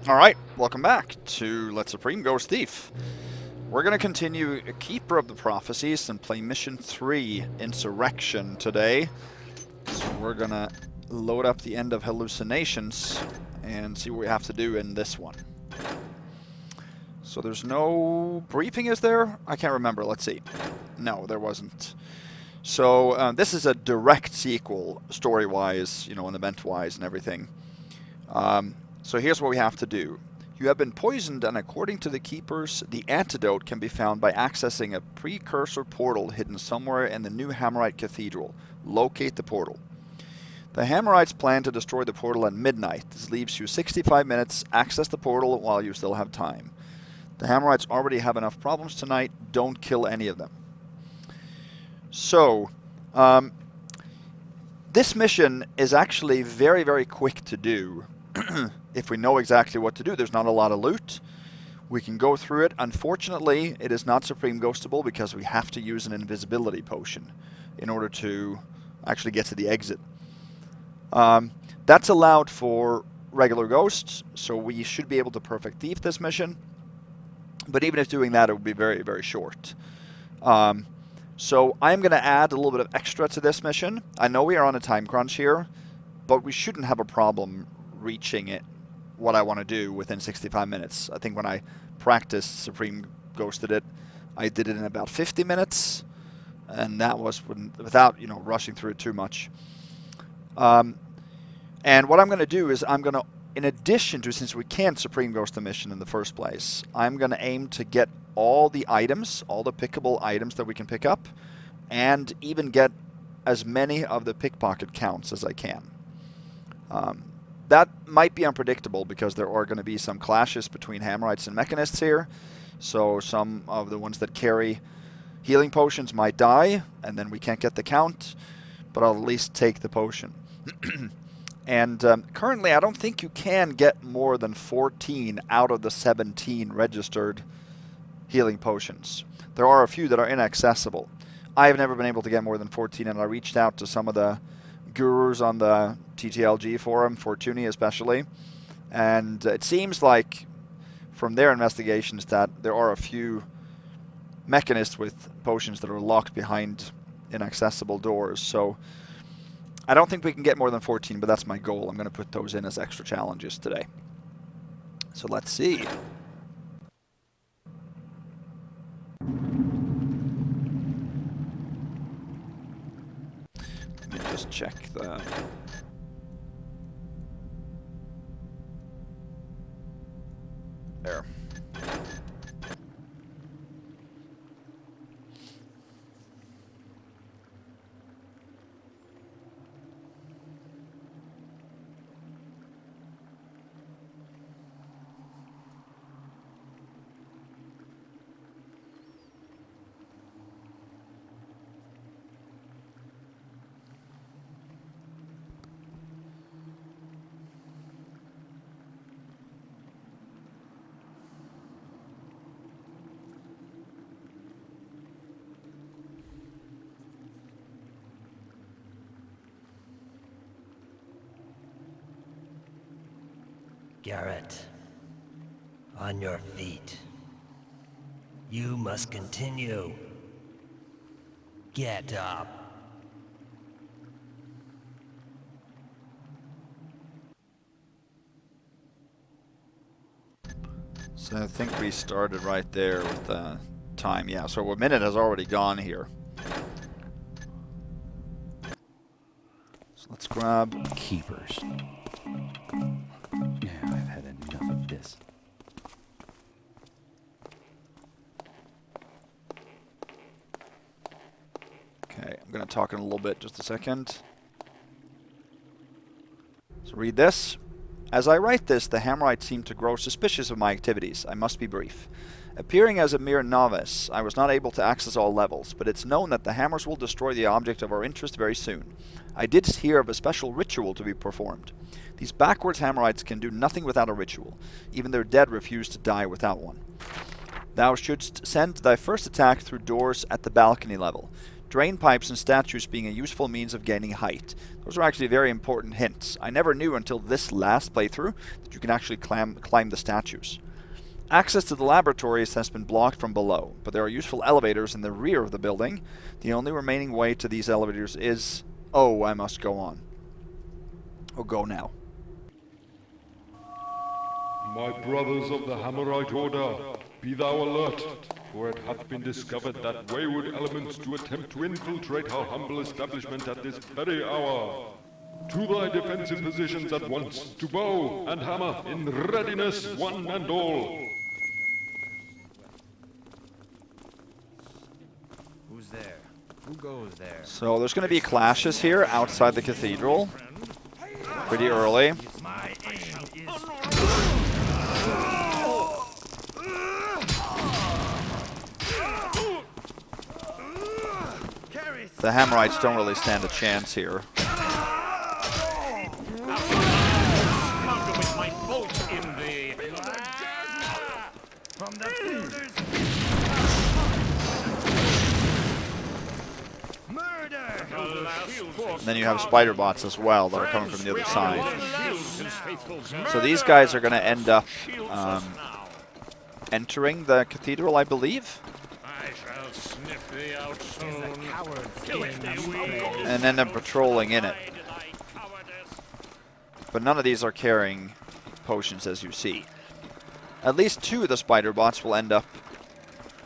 Alright, welcome back to Let Supreme Ghost Thief. We're going to continue Keeper of the Prophecies and play Mission 3, Insurrection, today. So we're going to load up the End of Hallucinations and see what we have to do in this one. So there's no briefing, is there? I can't remember, let's see. No, there wasn't. So this is a direct sequel, story-wise, you know, and event-wise and everything. So here's what we have to do. You have been poisoned, and according to the Keepers, the antidote can be found by accessing a precursor portal hidden somewhere in the new Hammerite Cathedral. Locate the portal. The Hammerites plan to destroy the portal at midnight. This leaves you 65 minutes. Access the portal while you still have time. The Hammerites already have enough problems tonight. Don't kill any of them. So, this mission is actually very, very quick to do. If we know exactly what to do. There's not a lot of loot. We can go through it. Unfortunately, it is not Supreme Ghostable because we have to use an invisibility potion in order to actually get to the exit. That's allowed for regular ghosts, so we should be able to perfect thief this mission. But even if doing that, it would be very, very short. So I'm going to add a little bit of extra to this mission. I know we are on a time crunch here, but we shouldn't have a problem reaching it, what I want to do, within 65 minutes. I think when I practiced Supreme Ghosted it, I did it in about 50 minutes, and that was without, you know, rushing through it too much. And what I'm going to do is I'm going to, in addition to, since we can't Supreme Ghost the mission in the first place, I'm going to aim to get all the items, all the pickable items that we can pick up, and even get as many of the pickpocket counts as I can. That might be unpredictable because there are going to be some clashes between Hammerites and Mechanists here. So some of the ones that carry healing potions might die, and then we can't get the count, but I'll at least take the potion. And currently I don't think you can get more than 14 out of the 17 registered healing potions. There are a few that are inaccessible. I have never been able to get more than 14, and I reached out to some of the gurus on the TTLG forum, Fortuni especially, and it seems like from their investigations that there are a few mechanists with potions that are locked behind inaccessible doors. So I don't think we can get more than 14, but that's my goal. I'm going to put those in as extra challenges today. So let's see. Let me just check the... There. Garrett, on your feet. You must continue. Get up. So I think we started right there with the time. Yeah, so a minute has already gone here. So let's grab Keepers. Yeah, I've had enough of this. Okay, I'm going to talk in a little bit, just a second. So read this. As I write this, the Hammerites seem to grow suspicious of my activities. I must be brief. Appearing as a mere novice, I was not able to access all levels, but it's known that the hammers will destroy the object of our interest very soon. I did hear of a special ritual to be performed. These backwards Hammerites can do nothing without a ritual. Even their dead refuse to die without one. Thou shouldst send thy first attack through doors at the balcony level. Drain pipes and statues being a useful means of gaining height. Those are actually very important hints. I never knew until this last playthrough that you can actually climb the statues. Access to the laboratories has been blocked from below, but there are useful elevators in the rear of the building. The only remaining way to these elevators is... Oh, I must go on. Oh, go now. My brothers of the Hammerite Order, be thou alert, for it hath been discovered that wayward elements do attempt to infiltrate our humble establishment at this very hour. To thy defensive positions at once, to bow and hammer, in readiness, one and all. Who's there? Who goes there? So there's going to be clashes here outside the cathedral. Pretty early. My aim is... The Hammerites don't really stand a chance here. Counter with my bolt in the... From the builders... Murder! And then you have spider bots as well that are coming from the other side. So these guys are going to end up entering the cathedral, I believe. I shall sniff thee out soon. And end up patrolling in it. But none of these are carrying potions, as you see. At least 2 of the spider bots will end up,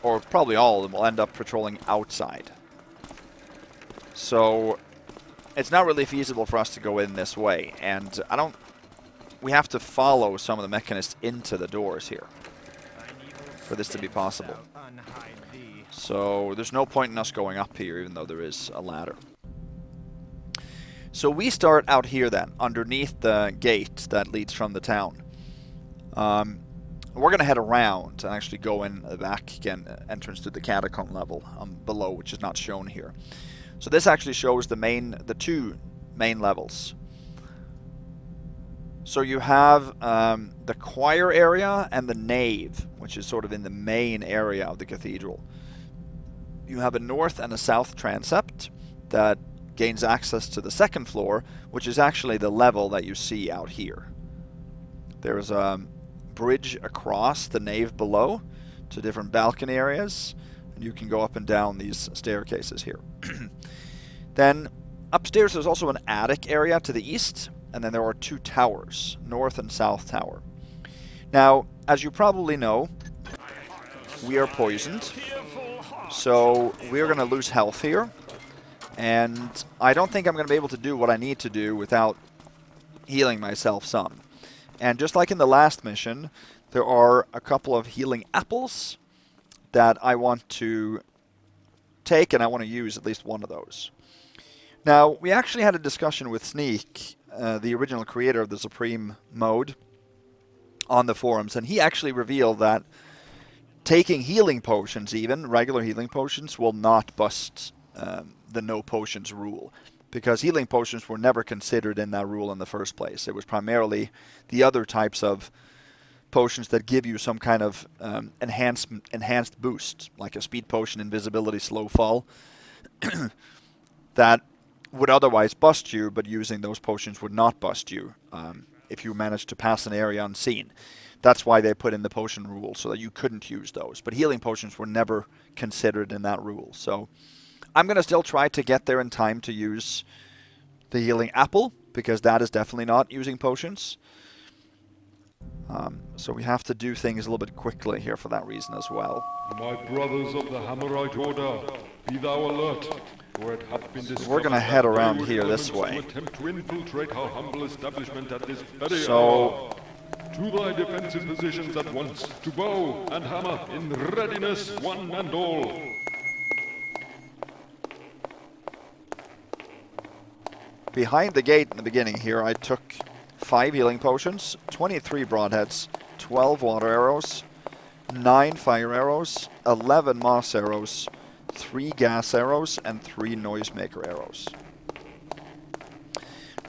or probably all of them will end up patrolling outside. So it's not really feasible for us to go in this way, and we have to follow some of the mechanists into the doors here for this to be possible. So there's no point in us going up here, even though there is a ladder. So we start out here then, underneath the gate that leads from the town. We're going to head around and actually go in the back again, entrance to the catacomb level below, which is not shown here. So this actually shows the 2 main levels. So you have the choir area and the nave, which is sort of in the main area of the cathedral. You have a north and a south transept that gains access to the 2nd floor, which is actually the level that you see out here. There's a bridge across the nave below to different balcony areas, and you can go up and down these staircases here. Then upstairs there's also an attic area to the east, and then there are 2 towers, north and south tower. Now, as you probably know, we are poisoned, so we're going to lose health here, and I don't think I'm going to be able to do what I need to do without healing myself some. And just like in the last mission, there are a couple of healing apples that I want to take, and I want to use at least one of those. Now, we actually had a discussion with Sneak, the original creator of the Supreme mode, on the forums, and he actually revealed that taking healing potions, even regular healing potions, will not bust the no potions rule, because healing potions were never considered in that rule in the first place. It was primarily the other types of potions that give you some kind of enhanced boost, like a speed potion, invisibility, slow fall, that would otherwise bust you, but using those potions would not bust you if you managed to pass an area unseen. That's why they put in the potion rule, so that you couldn't use those. But healing potions were never considered in that rule. So I'm going to still try to get there in time to use the healing apple, because that is definitely not using potions. So we have to do things a little bit quickly here for that reason as well. My brothers of the Hammerite Order, be thou alert, for it hath been discovered we're going to head around wayward here this elements way. do attempt to infiltrate our humble establishment at this very So hour. To thy defensive positions at once, to bow and hammer, in readiness, one and all. behind the gate in the beginning here, I took 5 healing potions, 23 broadheads, 12 water arrows, 9 fire arrows, 11 moss arrows, 3 gas arrows, and 3 noisemaker arrows.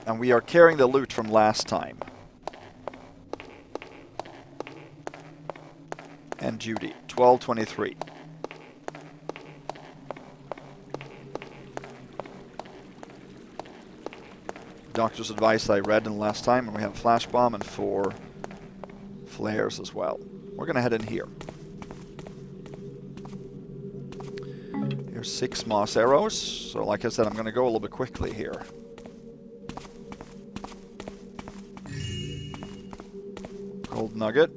And we are carrying the loot from last time. And Judy, 1223. doctor's advice that I read in the last time, and we have a flash bomb and 4 flares as well. We're going to head in here. Here's 6 moss arrows. So like I said, I'm going to go a little bit quickly here. Gold nugget.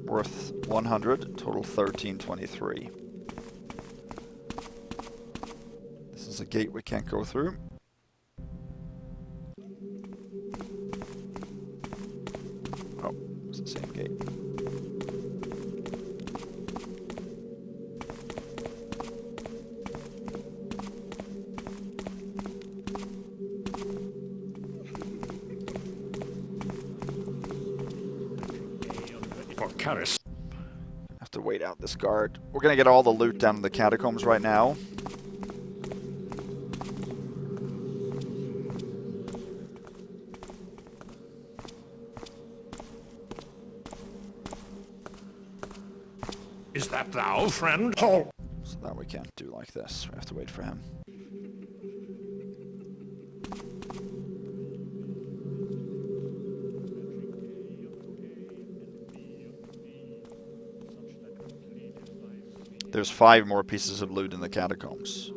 Worth 100. Total 1323. This is a gate we can't go through. Oh, it's the same gate. For Karras. Have to wait out this guard. We're gonna get all the loot down in the catacombs right now. Is that thou, friend? Halt! So that we can't do like this. We have to wait for him. There's 5 more pieces of loot in the catacombs.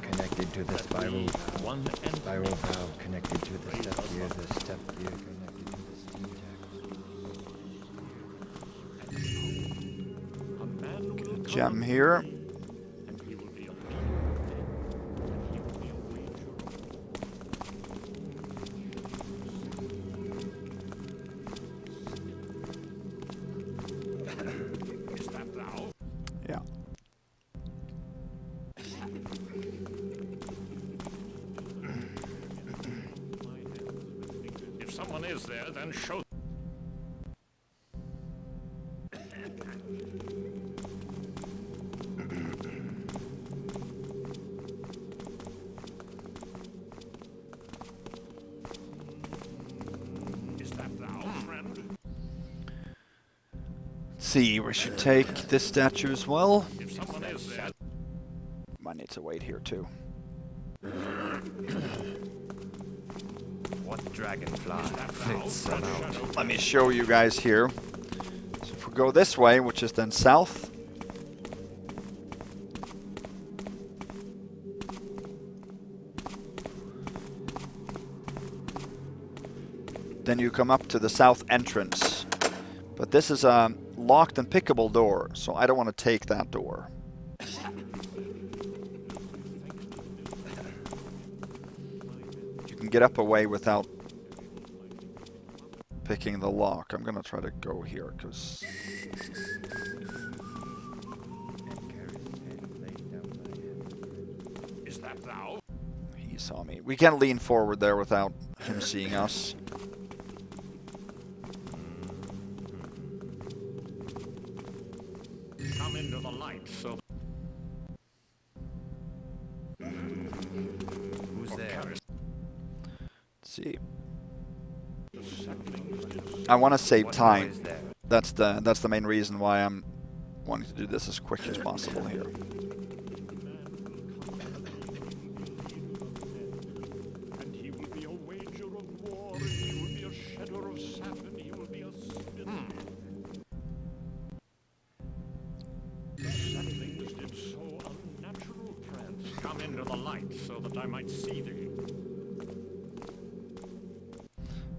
Connected to the spiral valve connected to the step gear connected to the steam jack. Get a gem here. Yeah. Someone is there, then show. Is that thou, friend? Let's see, we should take this statue as well. If someone is there. Might need to wait here too. What dragonfly flits about? Let me show you guys here. So if we go this way, which is then south. Then you come up to the south entrance. But this is a locked and pickable door, so I don't want to take that door. You can get up away without picking the lock. I'm going to try to go here, because... Is that thou? He saw me. We can't lean forward there without him seeing us. Come into the light, so. Who's there? Let's see. I want to save What time. noise there? That's the main reason why I'm wanting to do this as quick as possible here. And he will be a wager of war, and he will be a shedder of sap, and he will be a spinner. The saplings did so unnatural, friends. Come into the light, so that I might see thee.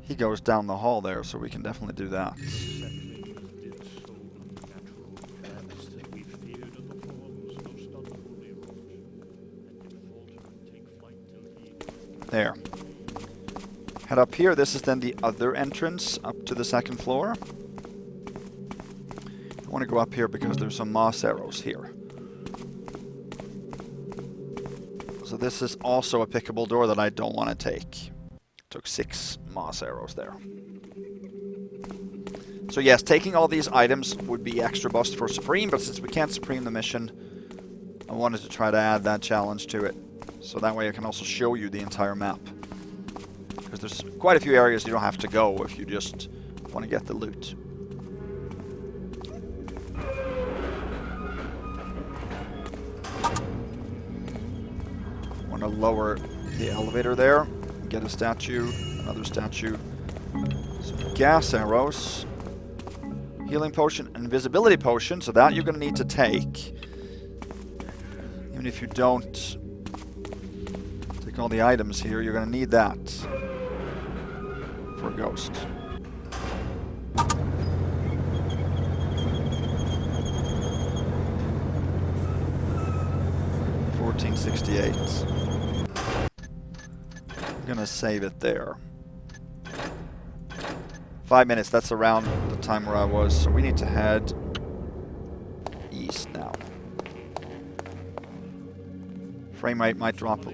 He goes down the hall there, so we can definitely do that. The saplings did so unnatural, friends, that we feared at the forms most unholy wrought, and did falter and take flight till he... There. Head up here. This is then the other entrance up to the second floor. I want to go up here because there's some moss arrows here. So So this is also a pickable door that I don't want to take. Took 6 moss arrows there. So yes, taking all these items would be extra bust for Supreme, but since we can't Supreme the mission, I wanted to try to add that challenge to it. So that way I can also show you the entire map. Because there's quite a few areas you don't have to go if you just want to get the loot. Want to lower the elevator there, get a statue, another statue, some gas arrows, healing potion, invisibility potion, so that you're going to need to take. Even if you don't take all the items here, you're going to need that for a ghost. $14.68. I'm gonna save it there. 5 minutes, that's around the time where I was, so we need to head east now. Frame rate might drop. No.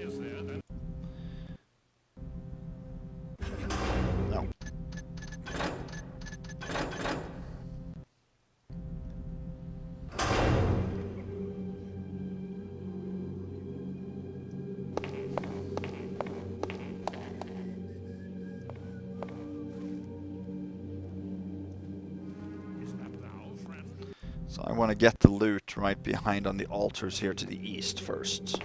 So I want to get the loot right behind on the altars here to the east first.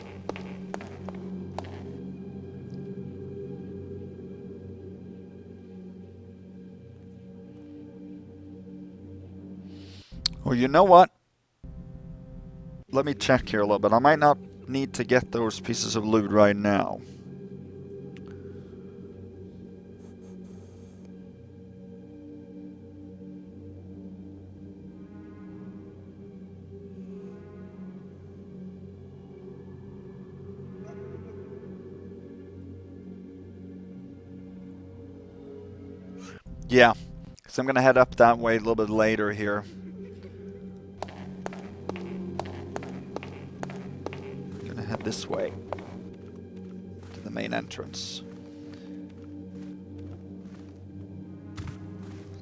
Well, you know what? Let me check here a little bit. I might not need to get those pieces of loot right now. Yeah, because I'm going to head up that way a little bit later here. I'm going to head this way to the main entrance.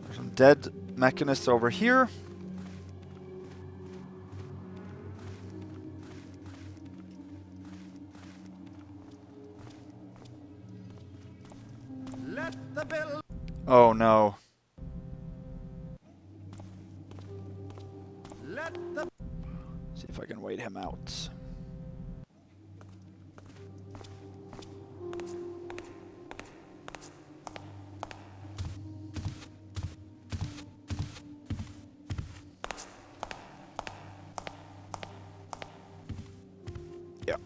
There's some dead mechanists over here. Oh no. See if I can wait him out. Yeah.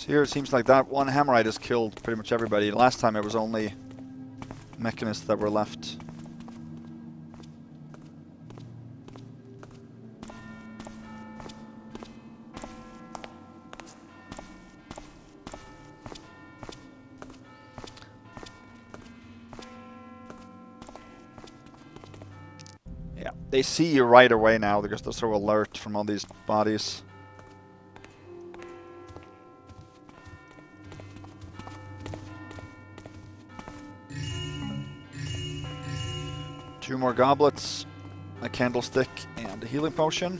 Here it seems like that one Hammerite has killed pretty much everybody. Last time it was only mechanists that were left. Yeah, they see you right away now because they're so alert from all these bodies. Two more goblets, a candlestick, and a healing potion.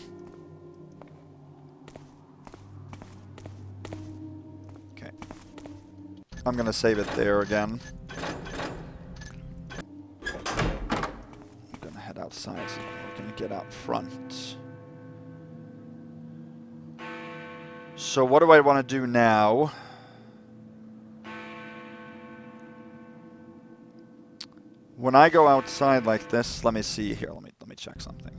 Okay. I'm gonna save it there again. I'm gonna head outside, so we're gonna get out front. So what do I want to do now? When I go outside like this, let me see here. Let me check something.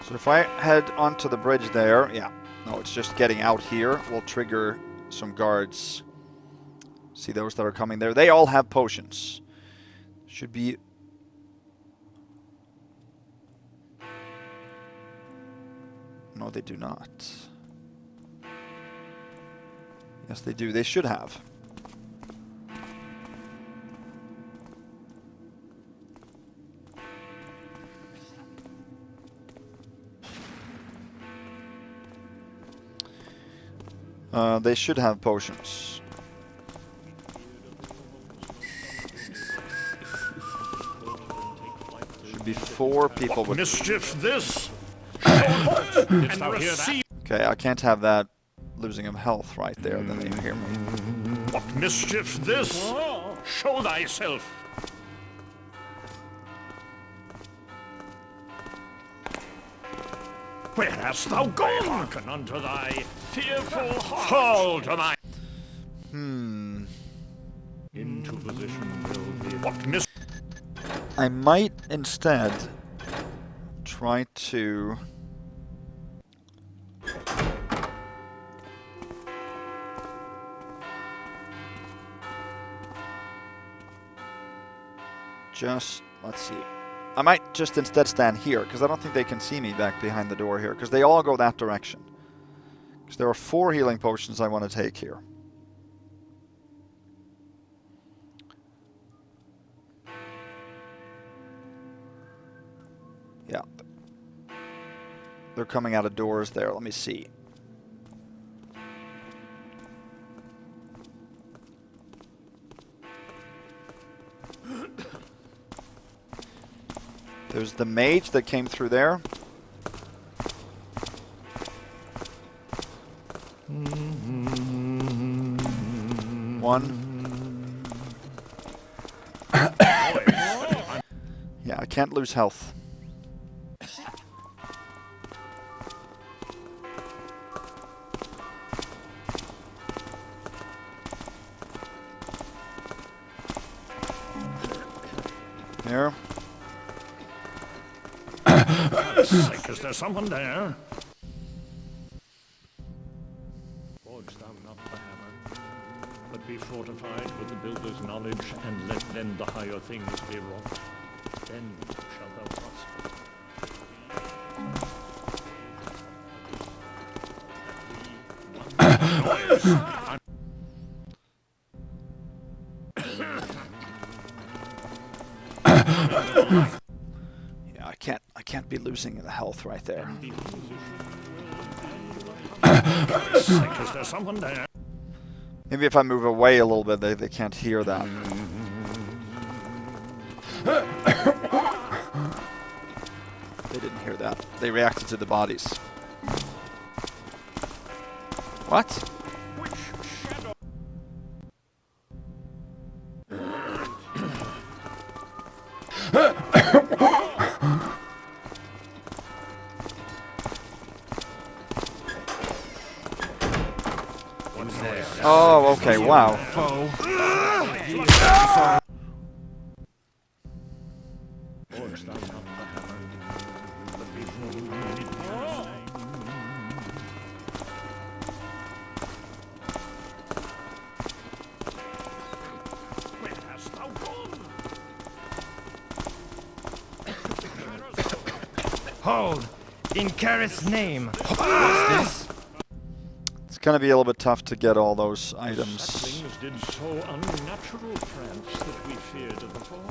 So if I head onto the bridge there, yeah. No, it's just getting out here. We'll trigger some guards. See those that are coming there? They all have potions. Should be... No, they do not. Yes, they do. They should have. They should have potions. Should be 4 people with... Mischief this! Didst thou hear that? Okay, I can't have that losing of health right there, then they hear me. What mischief this? Show thyself! Where hast thou gone? Hearken unto thy fearful heart. Fall to my... Into position will be... What mis... I might instead try to... Just, let's see. I might just instead stand here, because I don't think they can see me back behind the door here, because they all go that direction. Because there are 4 healing potions I want to take here. Yeah. They're coming out of doors there. Let me see. There's the mage that came through there. One. Yeah, I can't lose health. There. Sake, is there someone there? Forge thou not the hammer, but be fortified with the builder's knowledge, and let then the higher things be wrought. Then shalt thou prosper. Yeah, I can't be losing the health right there. Sake, is there someone there? Maybe if I move away a little bit, they can't hear that. They didn't hear that. They reacted to the bodies. What? Which shadow? Oh, okay, wow. Forge thou not the hammer, but be fortified. Where hast thou gone? Hold! In Karras' name! What's this? It's gonna be a little bit tough to get all those items. Saplings did so unnatural trance that we feared of the fall.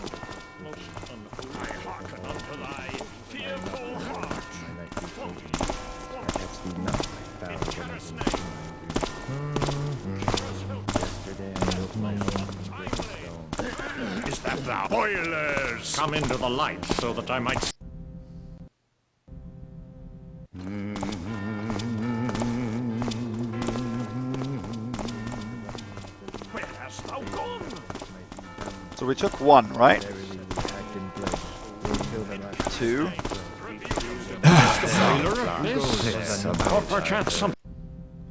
Most unholy. I hearken unto thy fearful heart. Perhaps we not found yesterday I built my own brick stone. Is that thou? Boilers! Come into the light so that I might... Where hast thou gone? So we took 1, right? Two. Sailor of this? Or perchance some...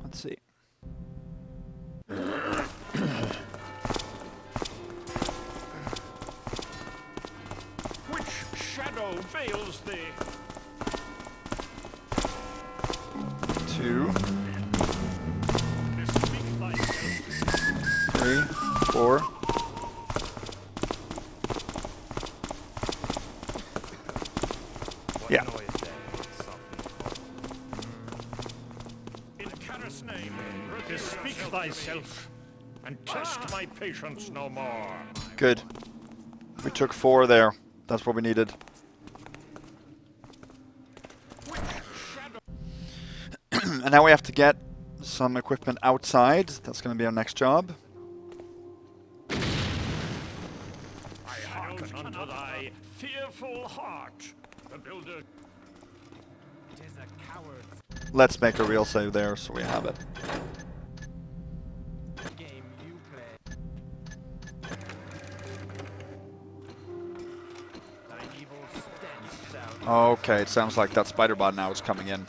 Let's see. Which shadow veils thee? 2, Bespeak thyself. 3, 4. Yeah. In Karras' name, bespeak thyself. thyself, and test my patience no more. Good. We took 4 there. That's what we needed. And now we have to get some equipment outside. That's going to be our next job. I hearken unto thy fearful heart. The builder. It is a coward's Let's make a real save there so we have it. game you play. Thine evil stench shall Okay, it sounds like that spider bot now is coming in.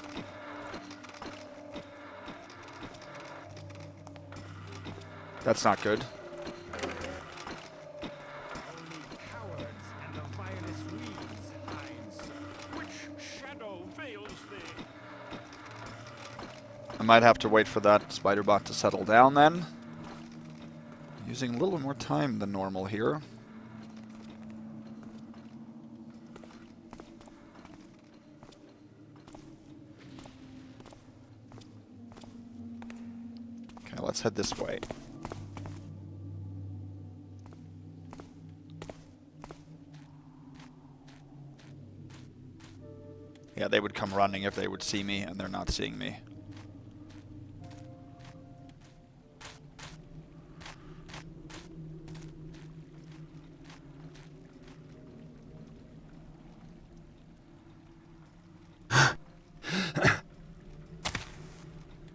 That's not good. only cowards and the vilest weeds hide. Which shadow veils thee? I might have to wait for that spider bot to settle down then. Using a little more time than normal here. Okay, let's head this way. Yeah, they would come running if they would see me, and they're not seeing me.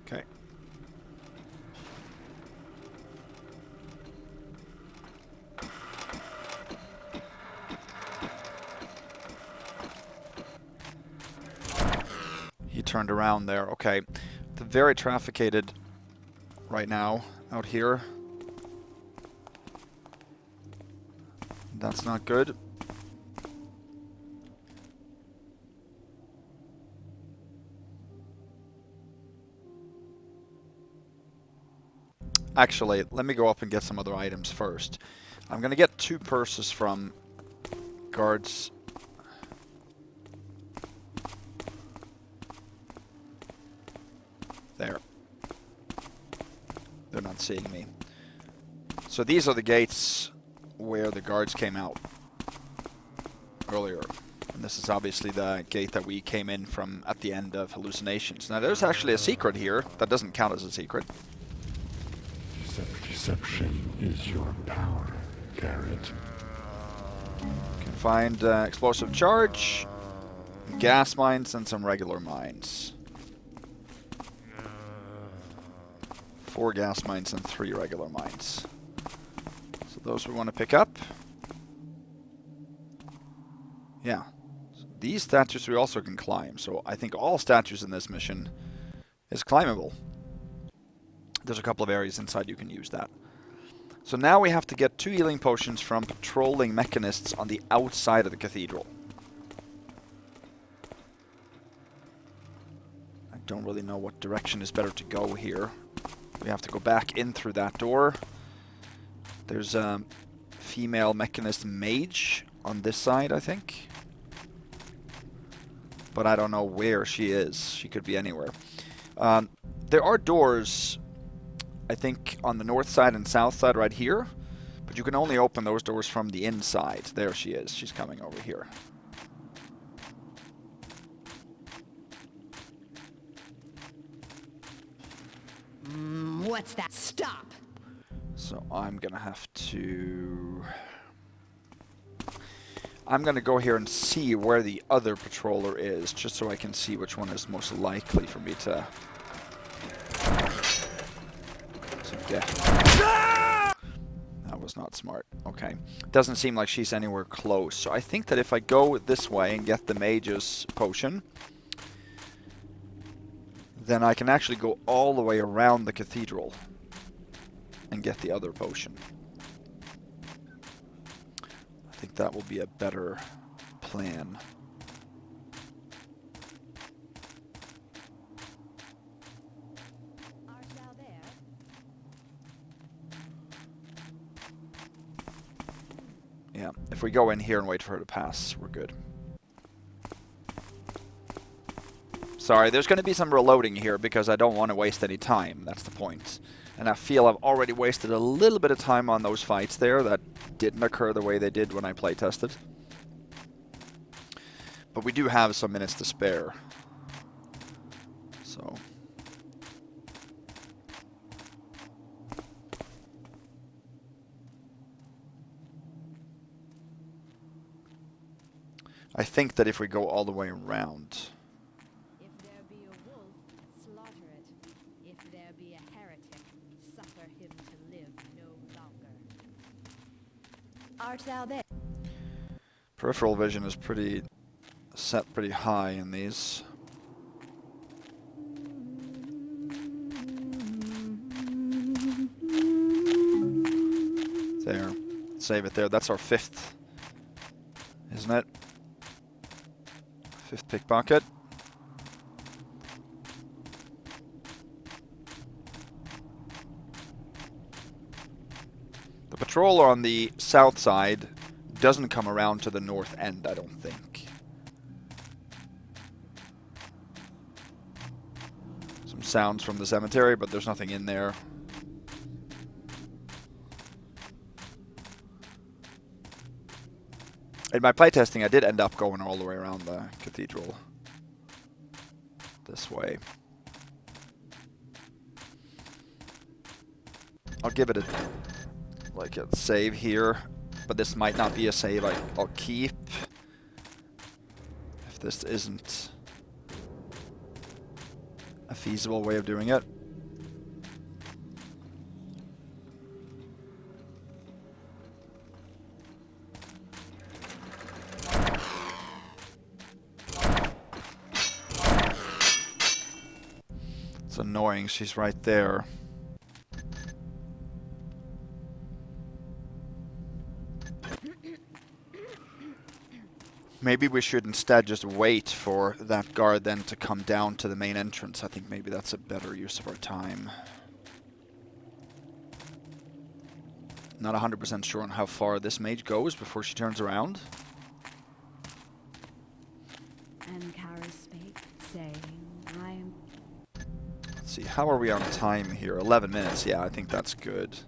Okay. He turned around there. Okay. The very trafficated right now out here. That's not good. Actually, let me go up and get some other items first. I'm going to get 2 purses from guards. There. They're not seeing me. So these are the gates where the guards came out earlier. And this is obviously the gate that we came in from at the end of Hallucinations. Now there's actually a secret here that doesn't count as a secret. Deception is your power, Garrett. Can find explosive charge, gas mines, and some regular mines. 4 gas mines and 3 regular mines. So those we want to pick up. Yeah. So these statues we also can climb. So I think all statues in this mission is climbable. There's a couple of areas inside you can use that. So now we have to get 2 healing potions from patrolling mechanists on the outside of the cathedral. I don't really know what direction is better to go here. We have to go back in through that door. There's a female mechanist mage on this side, I think. But I don't know where she is. She could be anywhere. There are doors, I think, on the north side and south side right here. But you can only open those doors from the inside. There she is. She's coming over here. What's that? Stop! So I'm gonna have to... I'm gonna go here and see where the other patroller is, just so I can see which one is most likely for me to get. That was not smart. Okay. Doesn't seem like she's anywhere close. So I think that if I go this way and get the mage's potion, then I can actually go all the way around the cathedral and get the other potion. I think that will be a better plan. Art thou there? Yeah, if we go in here and wait for her to pass, we're good. Sorry, there's going to be some reloading here because I don't want to waste any time. That's the point. And I feel I've already wasted a little bit of time on those fights there that didn't occur the way they did when I playtested. But we do have some minutes to spare. So... I think that if we go all the way around... If there be a wolf, slaughter it. If there be a heretic, suffer him to live no longer. Art thou there? Peripheral vision is set pretty high in these. There. Save it there. That's our 5th. Isn't it? 5th pickpocket. The patrol on the south side doesn't come around to the north end, I don't think. Some sounds from the cemetery, but there's nothing in there. In my playtesting, I did end up going all the way around the cathedral. This way. I'll give it a save here, but this might not be a save I'll keep if this isn't a feasible way of doing it. It's annoying, she's right there. Maybe we should instead just wait for that guard then to come down to the main entrance. I think maybe that's a better use of our time. Not 100% sure on how far this mage goes before she turns around. And Karras spake, saying, I am... Let's see, how are we on time here? 11 minutes, yeah, I think that's good.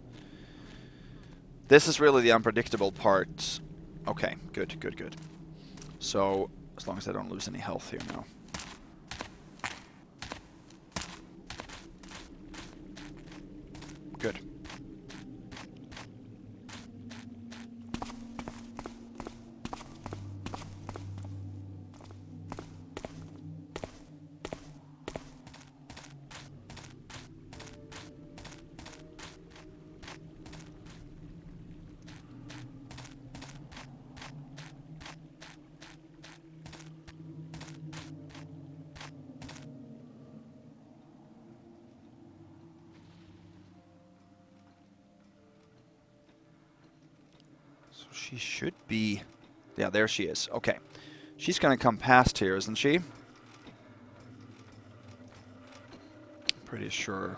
This is really the unpredictable part. Okay, good, good, good. So, as long as I don't lose any health here now. Good. She should be... Yeah, there she is. Okay. She's going to come past here, isn't she? Pretty sure.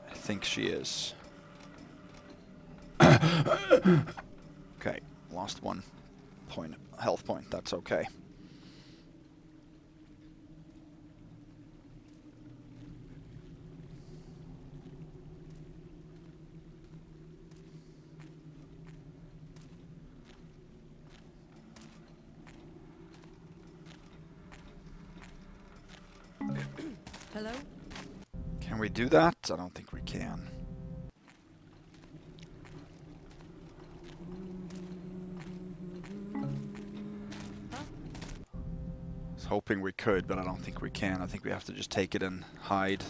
I think she is. Okay, lost 1 point, health point, that's okay. Hello? Can we do that? I don't think we can. I was hoping we could, but I don't think we can. I think we have to just take it and hide.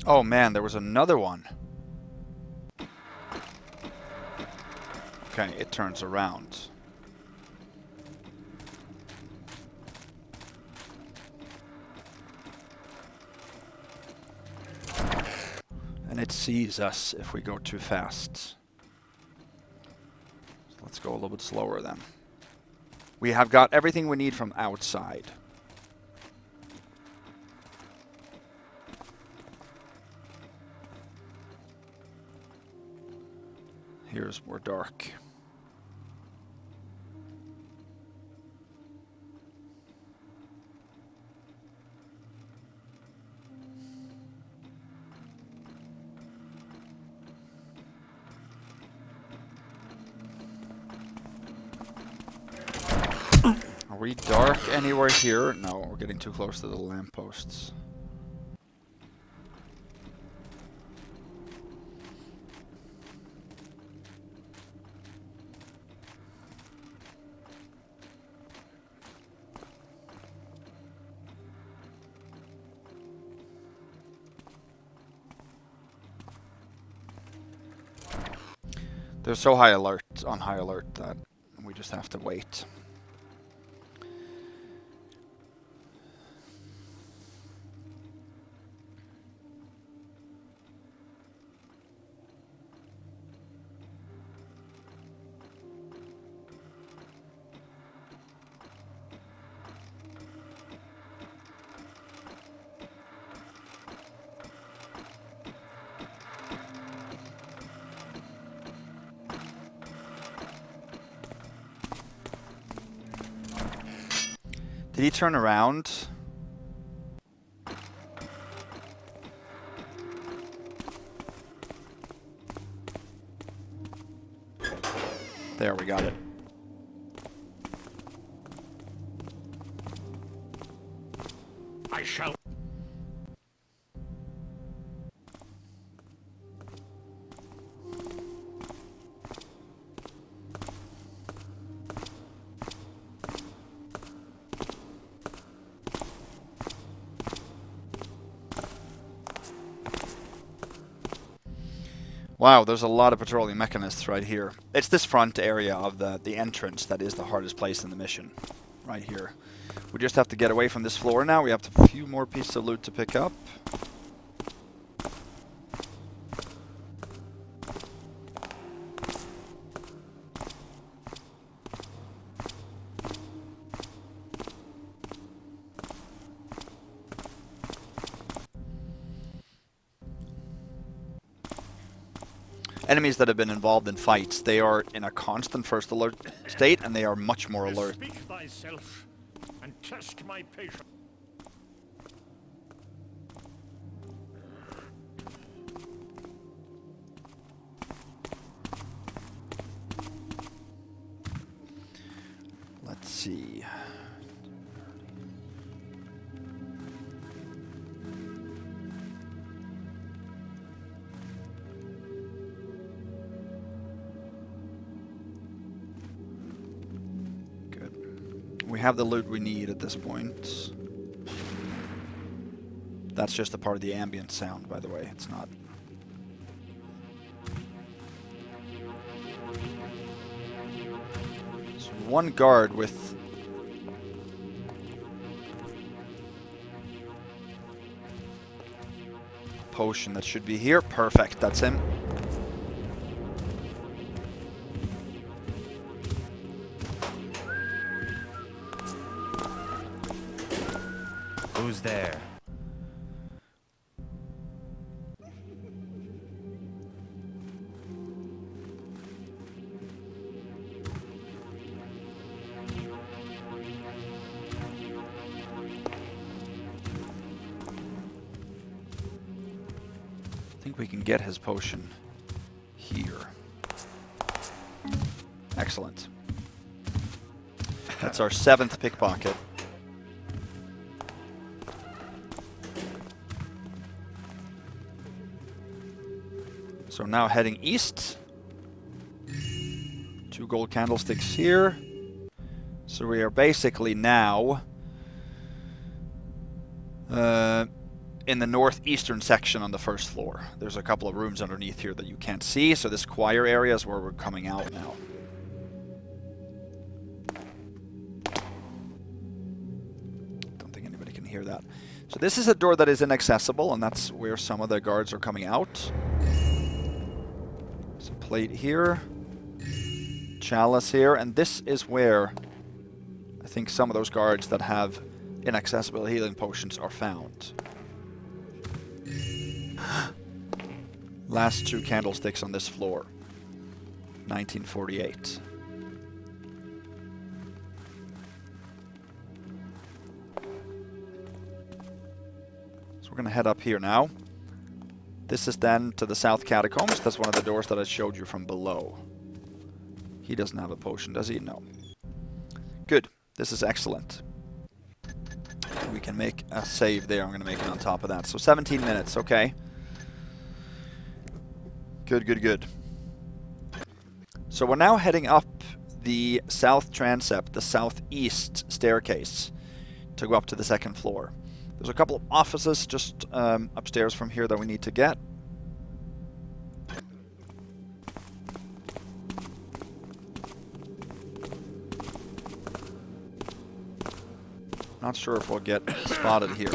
Oh man, there was another one. Okay, it turns around. And it sees us if we go too fast. So let's go a little bit slower then. We have got everything we need from outside. Here's more dark. Are we dark anywhere here? No, we're getting too close to the lampposts. They're so on high alert that we just have to wait. Did he turn around? There, we got it. I shall. Wow, there's a lot of patrolling mechanists right here. It's this front area of the entrance that is the hardest place in the mission. Right here. We just have to get away from this floor now. We have a few more pieces of loot to pick up. Enemies that have been involved in fights, they are in a constant first alert state, and they are much more alert. Speak thyself and test my patience. Let's see. We have the loot we need at this point. That's just a part of the ambient sound, by the way. It's not. There's one guard with potion that should be here. Perfect, that's him. Who's there? I think we can get his potion here. Excellent. That's our 7th pickpocket. So now heading east. 2 gold candlesticks here. So we are basically now in the northeastern section on the first floor. There's a couple of rooms underneath here that you can't see, so this choir area is where we're coming out now. Don't think anybody can hear that. So this is a door that is inaccessible, and that's where some of the guards are coming out. There's a plate here. Chalice here, and this is where I think some of those guards that have inaccessible healing potions are found. Last 2 candlesticks on this floor. 1948. So we're going to head up here now. This is then to the south catacombs. That's one of the doors that I showed you from below. He doesn't have a potion, does he? No. Good. This is excellent. We can make a save there. I'm going to make it on top of that. So 17 minutes. Okay. Good, good, good. So we're now heading up the south transept, the southeast staircase, to go up to the second floor. There's a couple of offices just upstairs from here that we need to get. Not sure if we'll get spotted here.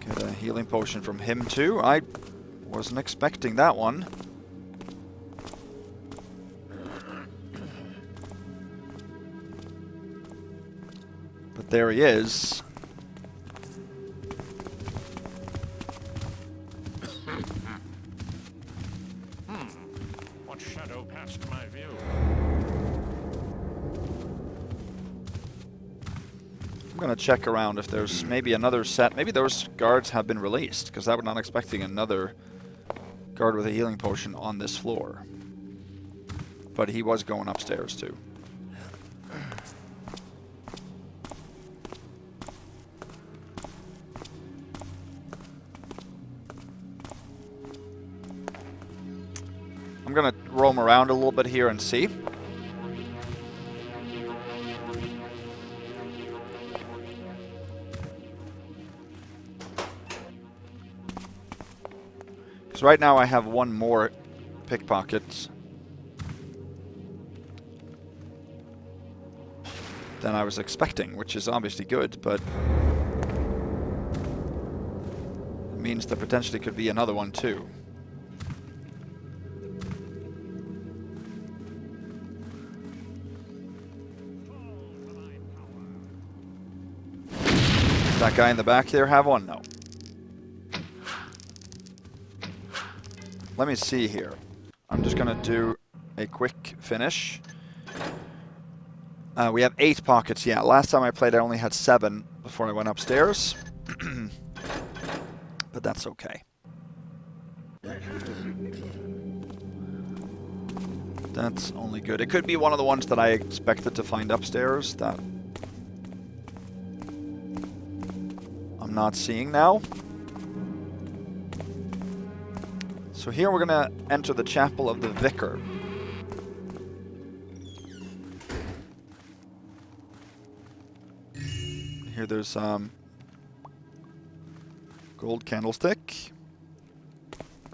Get a healing potion from him too. I wasn't expecting that one. But there he is. What shadow passed my view? I'm gonna check around if there's maybe another set. Maybe those guards have been released, because I was not expecting another guard with a healing potion on this floor. But he was going upstairs too. I'm gonna roam around a little bit here and see. Because right now I have one more pickpocket than I was expecting, which is obviously good, but it means there potentially could be another one too. That guy in the back there have one? No. Let me see here. I'm just gonna do a quick finish. We have 8 pockets. Yeah, last time I played I only had 7 before I went upstairs. But that's okay. That's only good. It could be one of the ones that I expected to find upstairs that I'm not seeing now. So here we're gonna enter the chapel of the vicar. Here there's gold candlestick.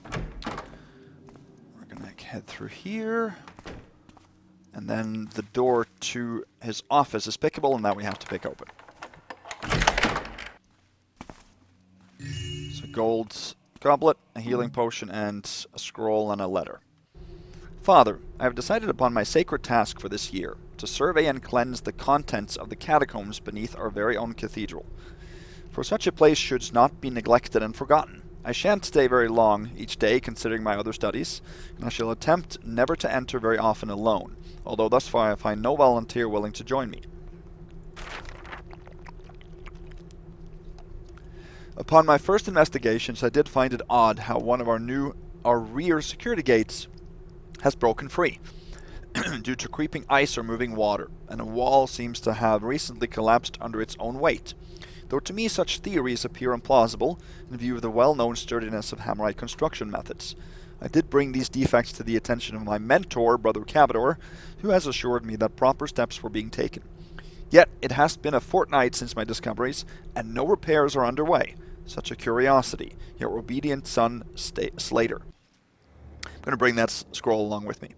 We're gonna head through here. And then the door to his office is pickable, and that we have to pick open. So gold goblet, a healing potion, and a scroll and a letter. Father, I have decided upon my sacred task for this year, to survey and cleanse the contents of the catacombs beneath our very own cathedral. For such a place should not be neglected and forgotten. I shan't stay very long each day considering my other studies, and I shall attempt never to enter very often alone, although thus far I find no volunteer willing to join me. Upon my first investigations, I did find it odd how one of our rear security gates has broken free due to creeping ice or moving water, and a wall seems to have recently collapsed under its own weight. Though to me such theories appear implausible in view of the well-known sturdiness of Hammerite construction methods. I did bring these defects to the attention of my mentor, Brother Cavador, who has assured me that proper steps were being taken. Yet it has been a fortnight since my discoveries, and no repairs are underway. Such a curiosity, your obedient son, Slater. I'm going to bring that scroll along with me,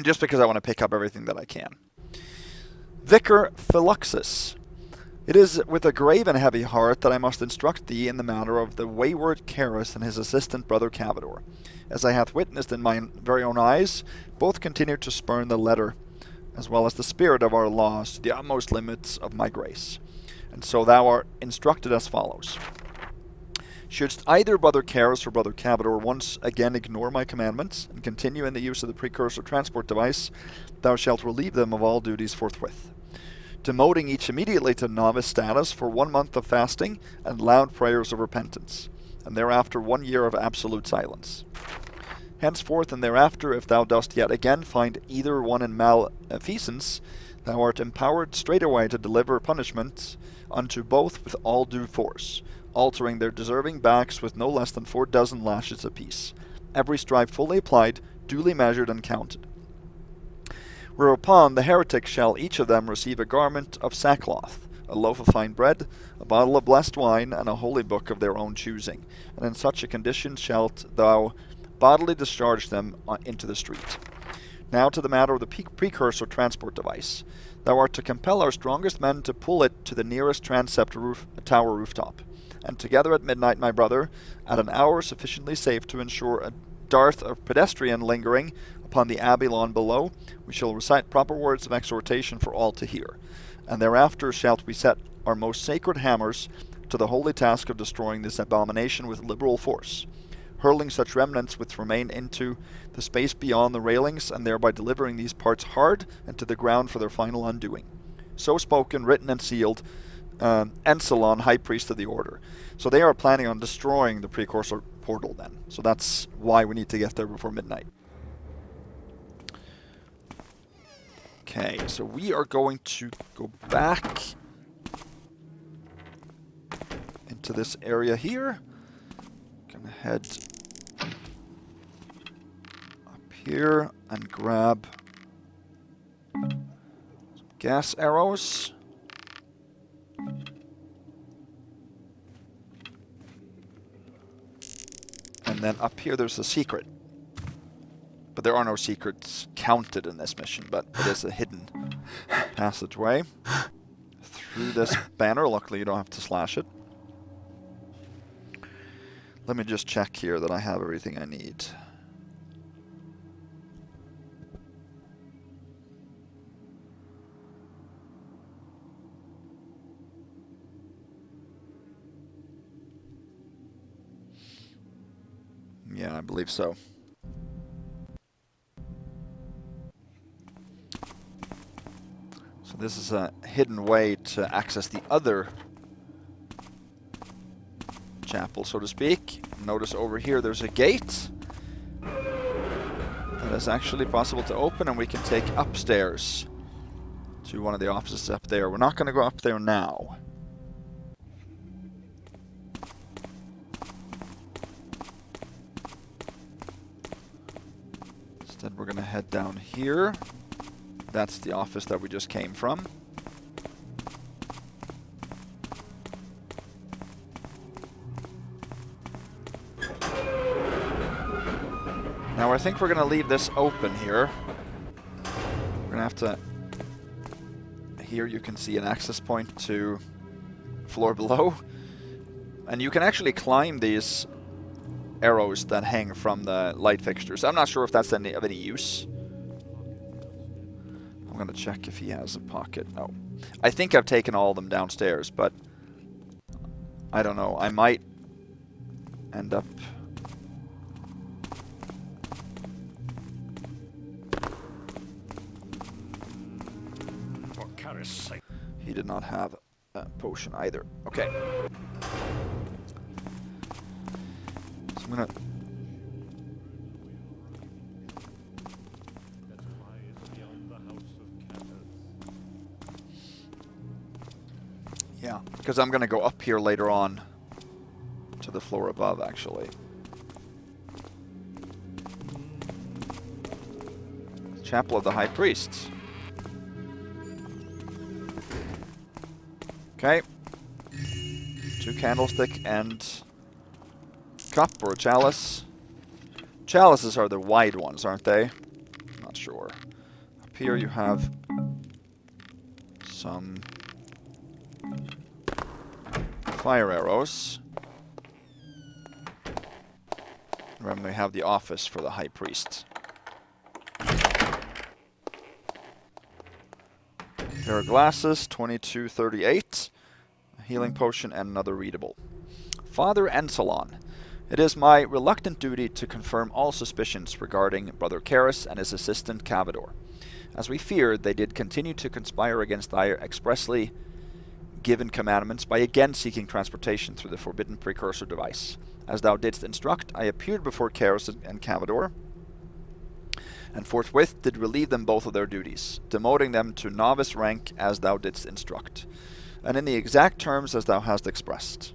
just because I want to pick up everything that I can. Vicar Philuxus. It is with a grave and heavy heart that I must instruct thee in the matter of the wayward Karras and his assistant Brother Cavador. As I hath witnessed in my very own eyes, both continue to spurn the letter, as well as the spirit of our laws, to the utmost limits of my grace. And so thou art instructed as follows. Shouldst either Brother Karras or Brother Cavador once again ignore my commandments, and continue in the use of the precursor transport device, thou shalt relieve them of all duties forthwith, demoting each immediately to novice status for 1 month of fasting and loud prayers of repentance, and thereafter 1 year of absolute silence. Henceforth and thereafter, if thou dost yet again find either one in malfeasance, thou art empowered straightway to deliver punishment unto both with all due force, altering their deserving backs with no less than 4 dozen lashes apiece, every stripe fully applied, duly measured and counted. Whereupon the heretics shall each of them receive a garment of sackcloth, a loaf of fine bread, a bottle of blessed wine, and a holy book of their own choosing, and in such a condition shalt thou bodily discharge them into the street. Now to the matter of the precursor transport device. Thou art to compel our strongest men to pull it to the nearest transept tower rooftop, and together at midnight, my brother, at an hour sufficiently safe to ensure a dearth of pedestrian lingering upon the abbey lawn below, we shall recite proper words of exhortation for all to hear, and thereafter shalt we set our most sacred hammers to the holy task of destroying this abomination with liberal force, hurling such remnants which remain into the space beyond the railings, and thereby delivering these parts hard and to the ground for their final undoing. So spoken, written, and sealed, Ensalon, High Priest of the Order. So they are planning on destroying the precursor portal then. So that's why we need to get there before midnight. Okay, so we are going to go back into this area here. Gonna head up here and grab some gas arrows. And then up here there's a secret. But there are no secrets counted in this mission, but it is a hidden passageway through this banner. Luckily you don't have to slash it. Let me just check here that I have everything I need. Yeah, I believe so. So this is a hidden way to access the other chapel, so to speak. Notice over here there's a gate that is actually possible to open, and we can take upstairs to one of the offices up there. We're not going to go up there now. Instead we're going to head down here. That's the office that we just came from. Now I think we're going to leave this open here. We're going to have to... Here you can see an access point to floor below. And you can actually climb these arrows that hang from the light fixtures. I'm not sure if that's of any use. I'm going to check if he has a pocket. Oh. I think I've taken all of them downstairs, but I don't know. I might end up... For Karras' sake. He did not have a potion either. Okay. So I'm going to... Yeah, because I'm going to go up here later on to the floor above, actually. Chapel of the High Priest. Okay. 2 candlestick and cup or chalice. Chalices are the wide ones, aren't they? Not sure. Up here you have some fire arrows. And then we have the office for the High Priest. There are glasses, 2238, a healing potion, and another readable. Father Ensalon. It is my reluctant duty to confirm all suspicions regarding Brother Karras and his assistant Cavador. As we feared, they did continue to conspire against thy expressly given commandments by again seeking transportation through the forbidden precursor device. As thou didst instruct, I appeared before Karras and Cavador, and forthwith did relieve them both of their duties, demoting them to novice rank as thou didst instruct, and in the exact terms as thou hast expressed.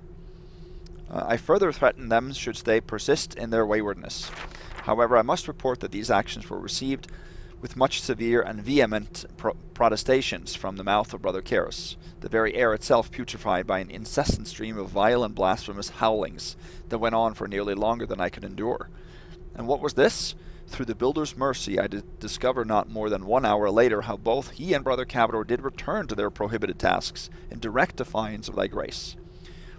I further threatened them should they persist in their waywardness. However, I must report that these actions were received with much severe and vehement protestations from the mouth of Brother Karras, the very air itself putrefied by an incessant stream of vile and blasphemous howlings that went on for nearly longer than I could endure. And what was this? Through the Builder's mercy, I did discover not more than 1 hour later how both he and Brother Cavador did return to their prohibited tasks in direct defiance of thy grace.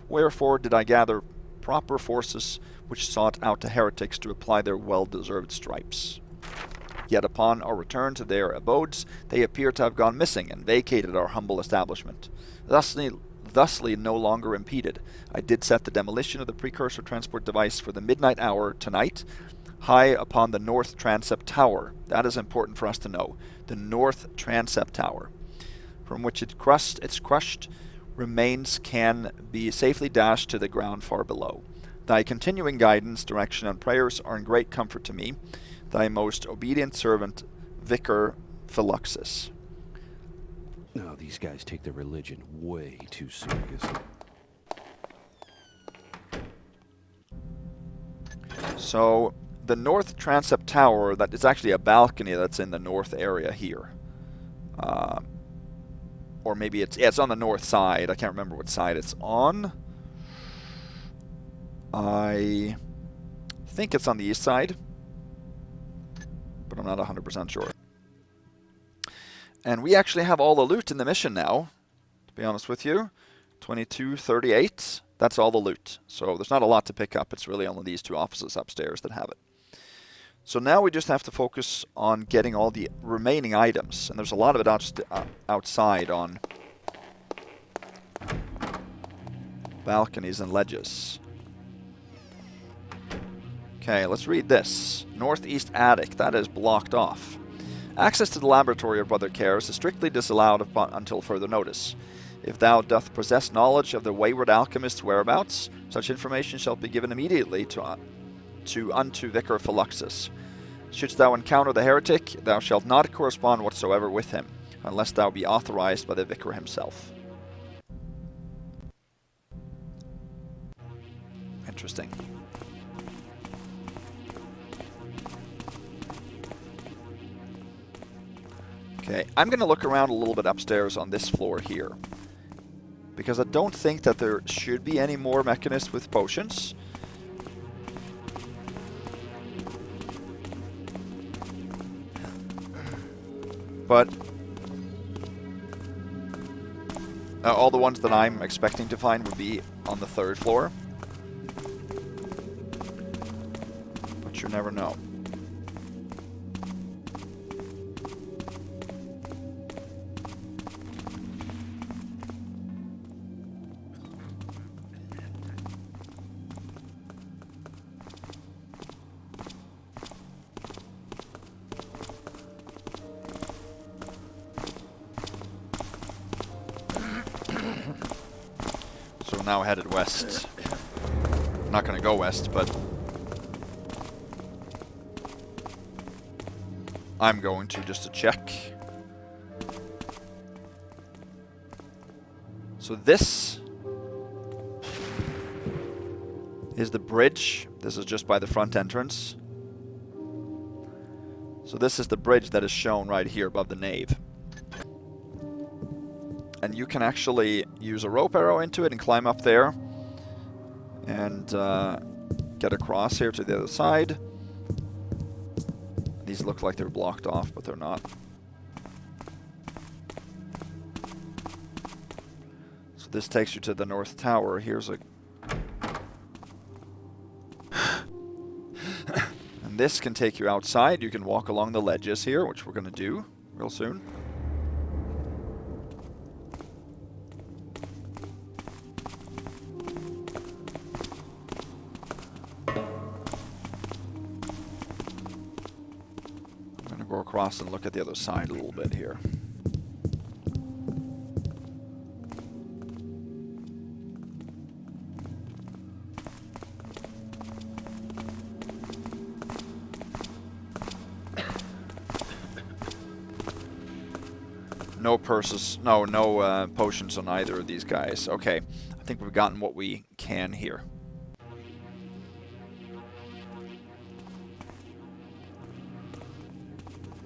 Wherefore did I gather proper forces which sought out the heretics to apply their well-deserved stripes. Yet upon our return to their abodes, they appear to have gone missing and vacated our humble establishment. Thusly no longer impeded, I did set the demolition of the precursor transport device for the midnight hour tonight, high upon the North Transept Tower. That is important for us to know. The North Transept Tower, from which its crushed remains can be safely dashed to the ground far below. Thy continuing guidance, direction, and prayers are in great comfort to me. Thy most obedient servant, Vicar Philuxus. No, these guys take their religion way too seriously. So, the North Transept Tower, that is actually a balcony that's in the north area here. Or maybe it's on the north side. I can't remember what side it's on. I think it's on the east side, but I'm not 100% sure. And we actually have all the loot in the mission now, to be honest with you. 2238, that's all the loot. So there's not a lot to pick up. It's really only these 2 offices upstairs that have it. So now we just have to focus on getting all the remaining items. And there's a lot of it outside on balconies and ledges. Okay, let's read this. Northeast attic, that is blocked off. Access to the laboratory of Brother Karras is strictly disallowed until further notice. If thou doth possess knowledge of the wayward alchemist's whereabouts, such information shall be given immediately unto Vicar Philuxus. Shouldst thou encounter the heretic, thou shalt not correspond whatsoever with him, unless thou be authorized by the vicar himself. Interesting. Okay, I'm going to look around a little bit upstairs on this floor here, because I don't think that there should be any more mechanists with potions. But all the ones that I'm expecting to find would be on the 3rd floor. But you never know. Now headed west. I'm not going to go west, but I'm going to just to check. So this is the bridge. This is just by the front entrance. So this is the bridge that is shown right here above the nave. And you can actually use a rope arrow into it and climb up there. And get across here to the other side. These look like they're blocked off, but they're not. So this takes you to the North Tower. Here's a... and this can take you outside. You can walk along the ledges here, which we're going to do real soon. Go across and look at the other side a little bit here. No purses, no potions on either of these guys. Okay, I think we've gotten what we can here.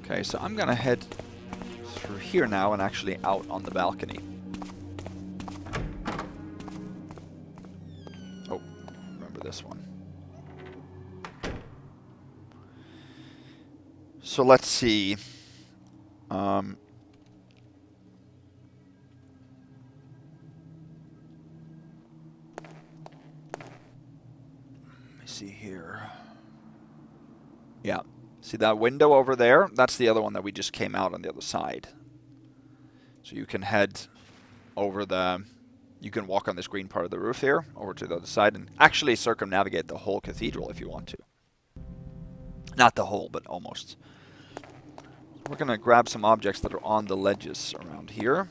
Okay, so I'm gonna head through here now and actually out on the balcony. Oh, remember this one. So let's see. Let me see here. Yeah. See that window over there? That's the other one that we just came out on the other side. So you can head over the... You can walk on this green part of the roof here, over to the other side, and actually circumnavigate the whole cathedral if you want to. Not the whole, but almost. We're going to grab some objects that are on the ledges around here.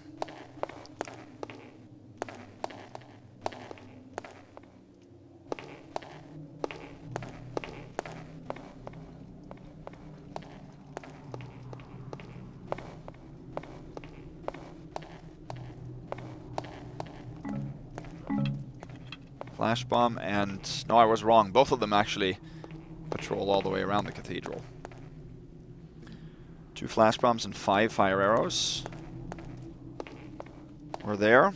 Flash bomb and... No, I was wrong. Both of them actually patrol all the way around the cathedral. 2 flash bombs and 5 fire arrows. We're there.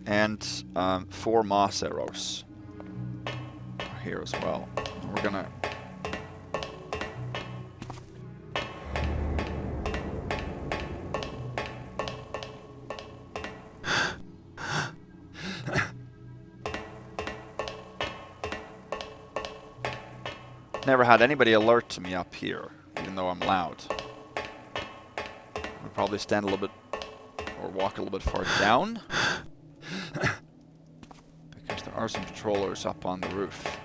And 4 moss arrows here as well. We're gonna never had anybody alert to me up here, even though I'm loud. I'll probably stand a little bit or walk a little bit far down because there are some patrollers up on the roof.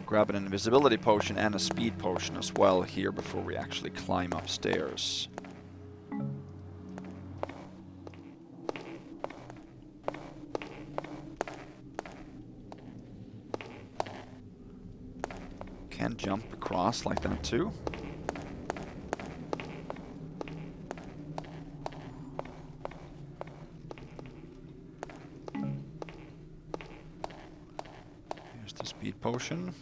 Grab an invisibility potion and a speed potion as well here before we actually climb upstairs. Can jump across like that too. Here's the speed potion.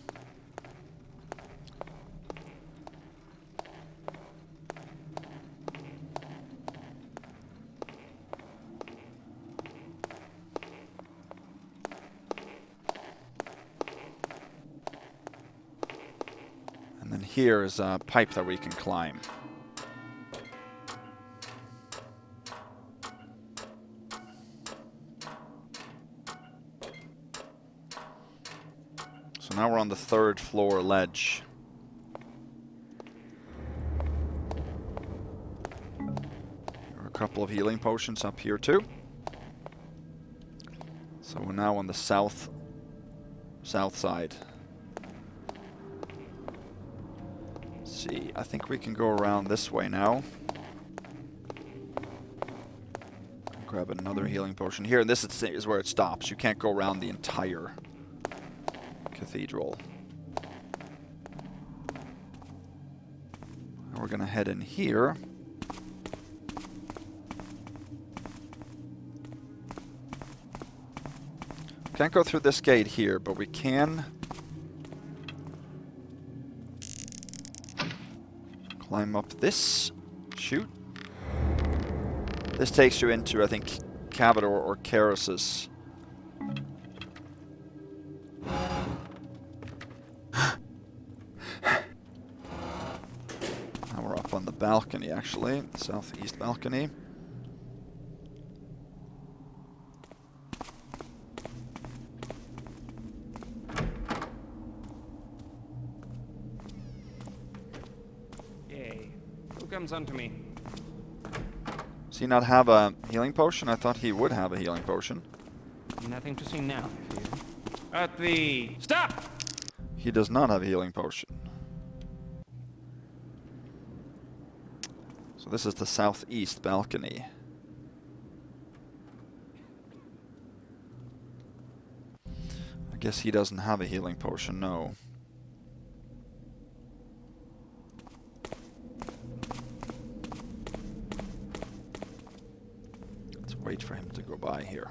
Here is a pipe that we can climb. So now we're on the 3rd floor ledge. There are a couple of healing potions up here too. So we're now on the south side. See, I think we can go around this way now. grab another healing potion here, and this is where it stops. You can't go around the entire cathedral. We're gonna head in here. Can't go through this gate here, but we can climb up this chute. This takes you into, I think, Cavador or Karras's. Now we're up on the balcony, actually, southeast balcony. Comes unto me. Does he not have a healing potion? I thought he would have a healing potion. Nothing to see now. At the stop. He does not have a healing potion. So this is the southeast balcony. I guess he doesn't have a healing potion, no. Wait for him to go by here.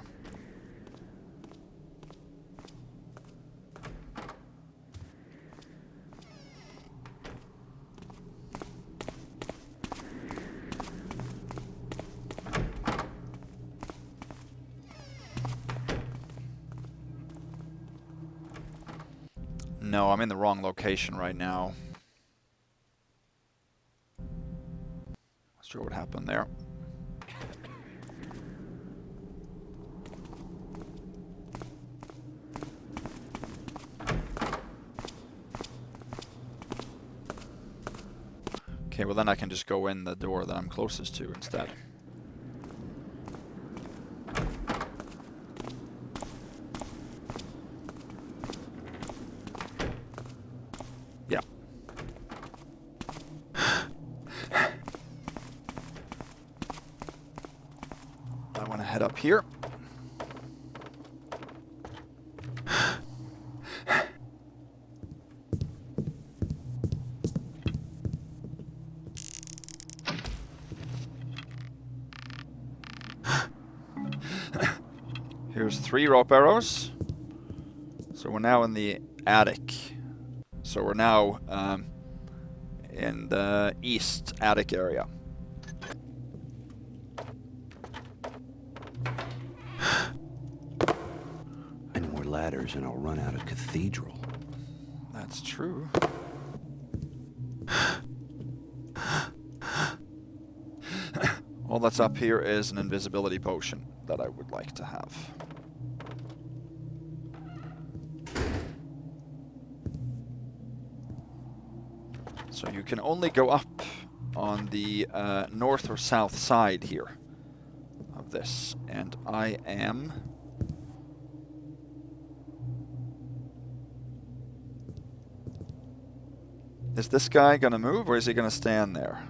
No, I'm in the wrong location right now. Not sure what happened there. Okay, well then I can just go in the door that I'm closest to instead. Yeah. I want to head up here. Here's 3 rope arrows. So we're now in the attic. So we're now in the east attic area. Any more ladders and I'll run out of cathedral. That's true. All that's up here is an invisibility potion that I would like to have. So you can only go up on the north or south side here of this. And I am... Is this guy going to move or is he going to stand there?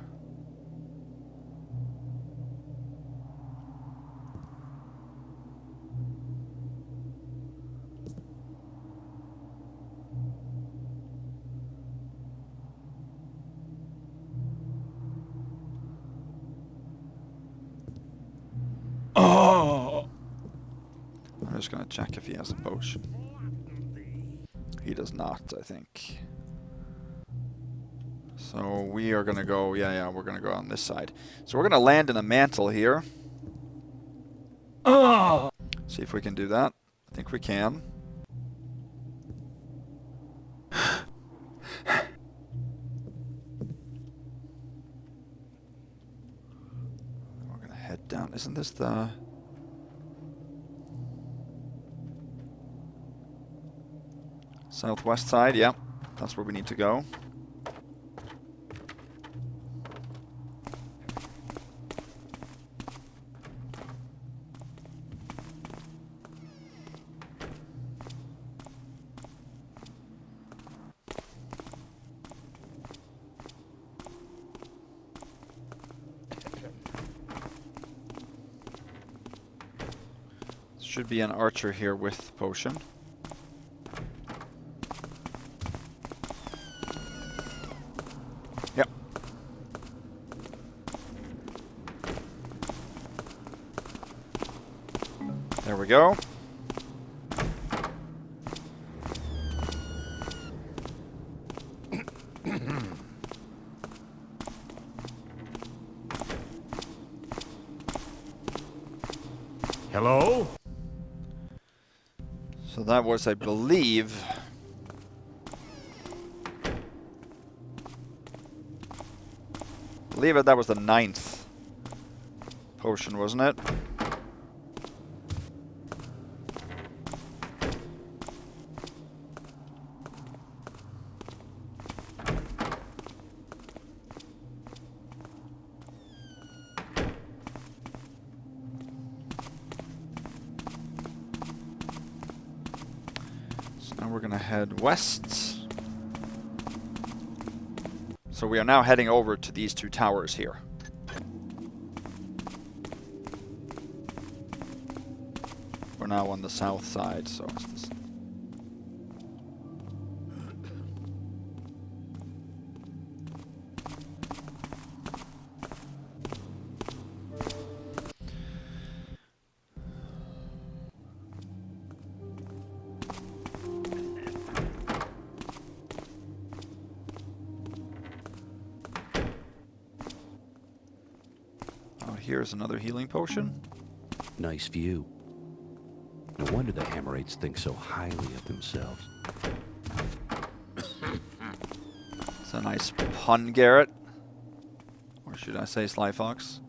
Oh! I'm just going to check if he has a potion. He does not, I think. So we are going to go, we're going to go on this side. So we're going to land in a mantle here. Oh! See if we can do that. I think we can. We're going to head down. Isn't this the... southwest side? Yeah, that's where we need to go. Should be an archer here with potion. Yep. There we go. Hello? So that was, I believe... that was the 9th potion, wasn't it? So now we're gonna head west. So we are now heading over to these two towers here. We're now on the south side, so it's this. Here's another healing potion. Nice view. No wonder the Hammerites think so highly of themselves. It's a nice pun, Garrett. Or should I say Sly Fox?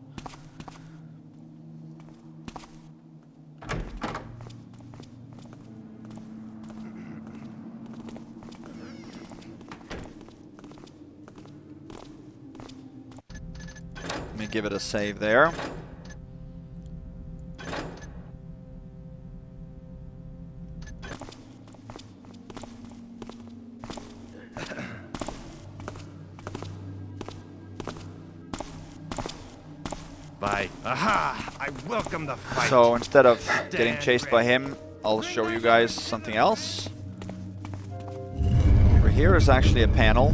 Let me give it a save there. Aha! I welcome the fight. So instead of getting chased by him, I'll show you guys something else. Over here is actually a panel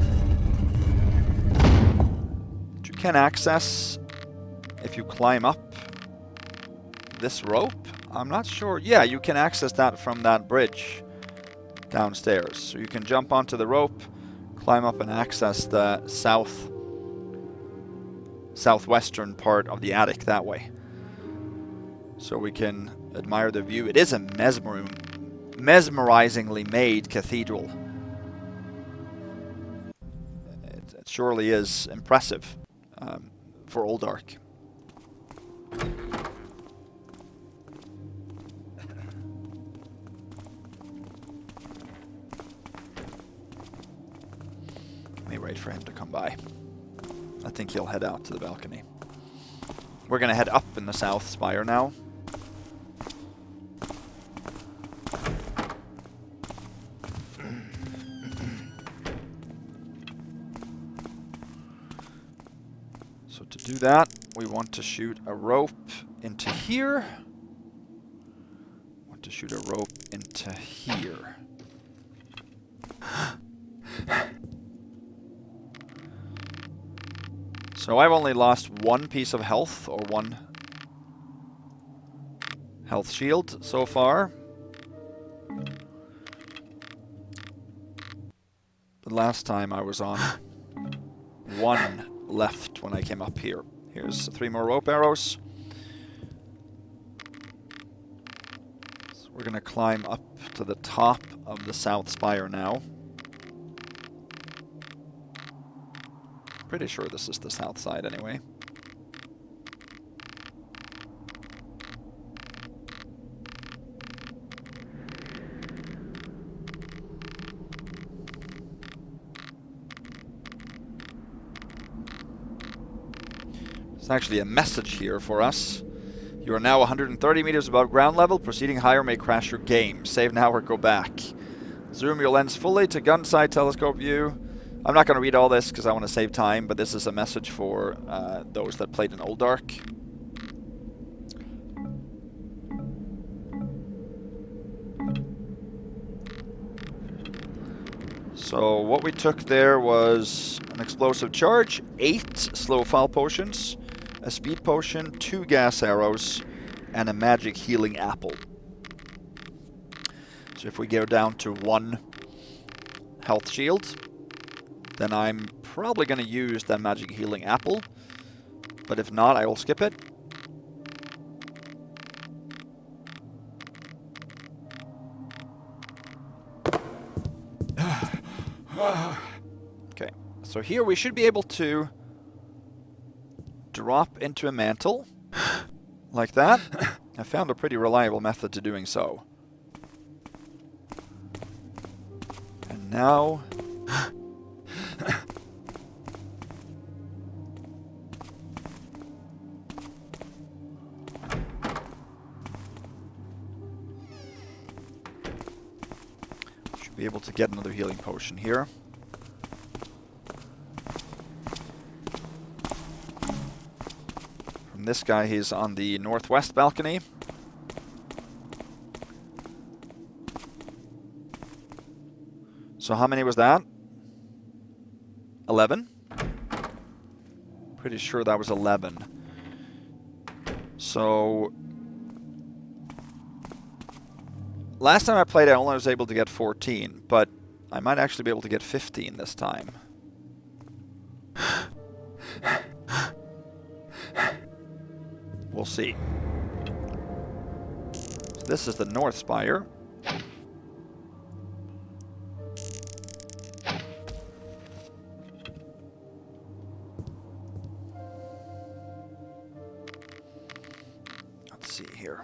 that you can access if you climb up this rope. I'm not sure. Yeah, you can access that from that bridge downstairs. So you can jump onto the rope, climb up and access the southwestern part of the attic that way. So we can admire the view. It is a mesmerizingly made cathedral. It surely is impressive for Old Ark. Let me wait for him to come by. I think he'll head out to the balcony. We're going to head up in the south spire now. So to do that, we want to shoot a rope into here. Want to shoot a rope into here. So I've only lost one piece of health, or one health shield so far. The last time I was on one left when I came up here. Here's 3 more rope arrows. So we're going to climb up to the top of the south spire now. Pretty sure this is the south side anyway. There's actually a message here for us. You are now 130 meters above ground level. Proceeding higher may crash your game. Save now or go back. Zoom your lens fully to gun sight telescope view. I'm not going to read all this because I want to save time, but this is a message for those that played in Old Ark. So what we took there was an explosive charge, 8 slow fall potions, a speed potion, 2 gas arrows, and a magic healing apple. So if we go down to 1 health shield, then I'm probably going to use that magic healing apple. But if not, I will skip it. Okay, so here we should be able to drop into a mantle, like that. I found a pretty reliable method to doing so. And now... should be able to get another healing potion here. This guy, he's on the northwest balcony. So how many was that? 11? Pretty sure that was 11. So... last time I played, I only was able to get 14, but I might actually be able to get 15 this time. We'll see. So this is the North Spire. Let's see here.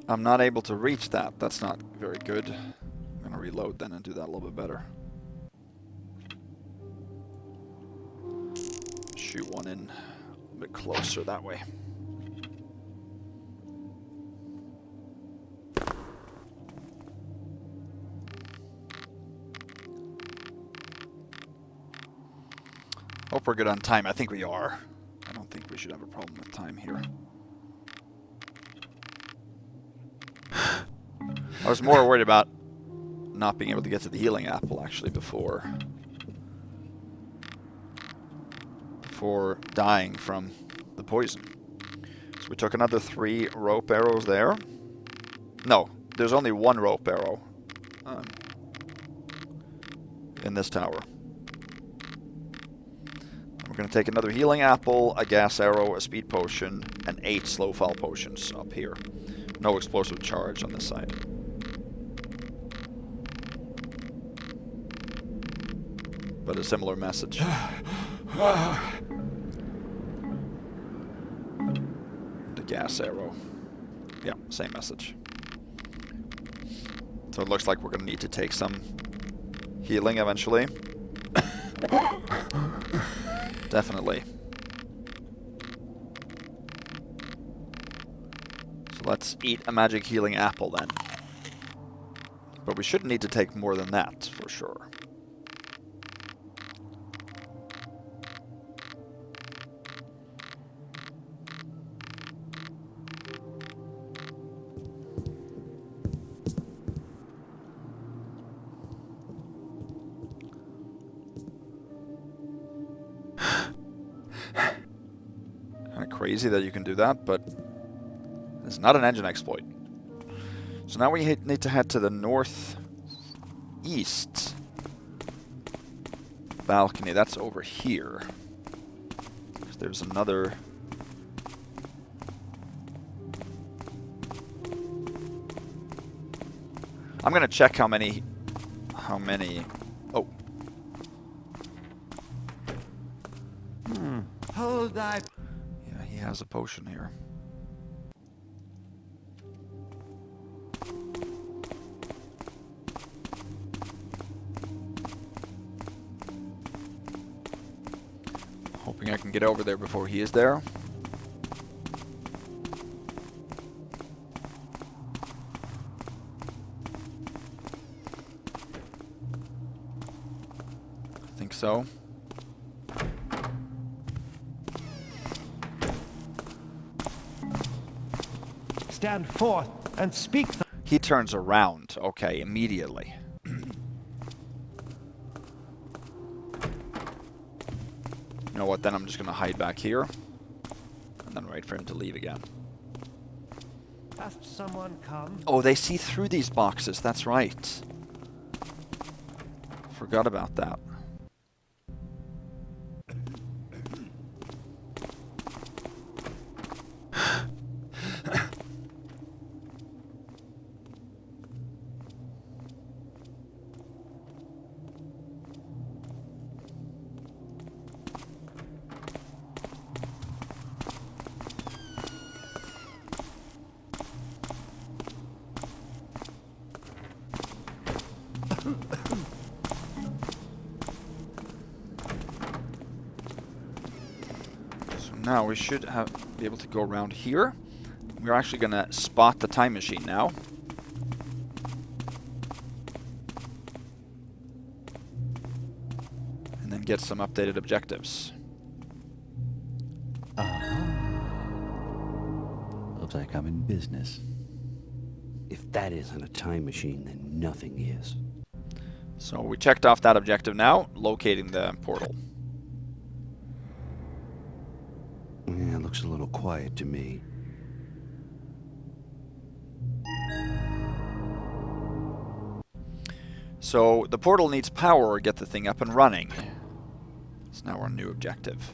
I'm not able to reach that. That's not very good. I'm going to reload then and do that a little bit better. Shoot one in a bit closer that way. Hope we're good on time. I think we are. I don't think we should have a problem with time here. I was more worried about not being able to get to the healing apple actually before dying from the poison. So we took another 3 rope arrows there. No, there's only 1 rope arrow in this tower. We're going to take another healing apple, a gas arrow, a speed potion, and 8 slow fall potions up here. No explosive charge on this side. But a similar message. The gas arrow. Yeah, same message. So it looks like we're going to need to take some healing eventually. Definitely. So let's eat a magic healing apple then. But we shouldn't need to take more than that, for sure. Crazy that you can do that, but it's not an engine exploit. So now we need to head to the northeast balcony. That's over here. There's another... I'm gonna check how many... Oh. Hold that. He has a potion here. Hoping I can get over there before he is there. I think so. stand forth and speak the... He turns around. Okay, immediately. You know what, then I'm just going to hide back here. And then wait for him to leave again. Has someone come? Oh, they see through these boxes. That's right. Forgot about that. Now we should be able to go around here. We're actually going to spot the time machine now. And then get some updated objectives. Looks like I'm in business. If that isn't a time machine, then nothing is. So we checked off that objective now, locating the portal. Yeah, looks a little quiet to me. So the portal needs power to get the thing up and running. It's now our new objective.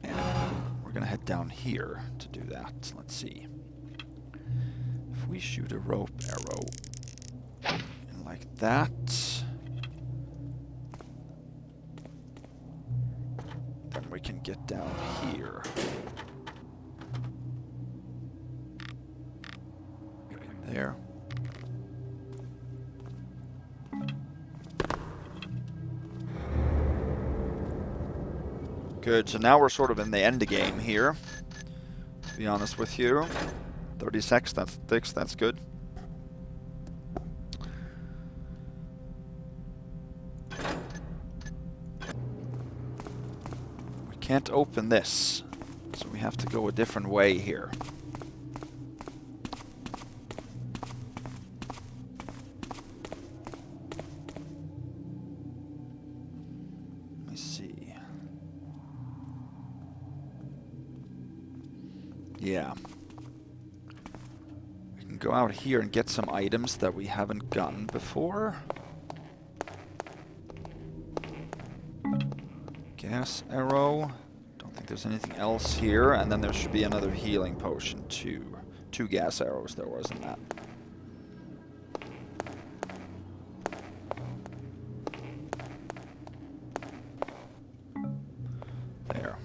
And we're going to head down here to do that. Let's see. If we shoot a rope arrow in like that, then we can get down here. There. Good, so now we're sort of in the end game here, to be honest with you. 36, that's good. We can't open this, so we have to go a different way here. Let me see. Yeah. We can go out here and get some items that we haven't gotten before. Gas arrow. Don't think there's anything else here. And then there should be another healing potion too. 2 gas arrows there wasn't that. There.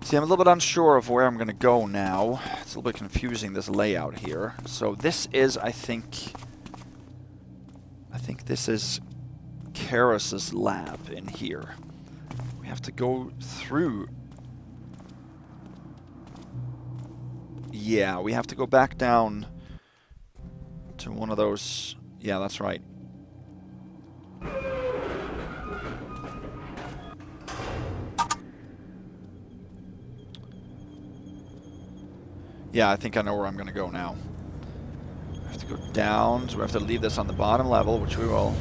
See, I'm a little bit unsure of where I'm going to go now. It's a little bit confusing, this layout here. So this is, I think this is Karras' lab in here. We have to go through. Yeah, we have to go back down to one of those. Yeah, that's right. Yeah, I think I know where I'm going to go now. I have to go down, so we have to leave this on the bottom level, which we will.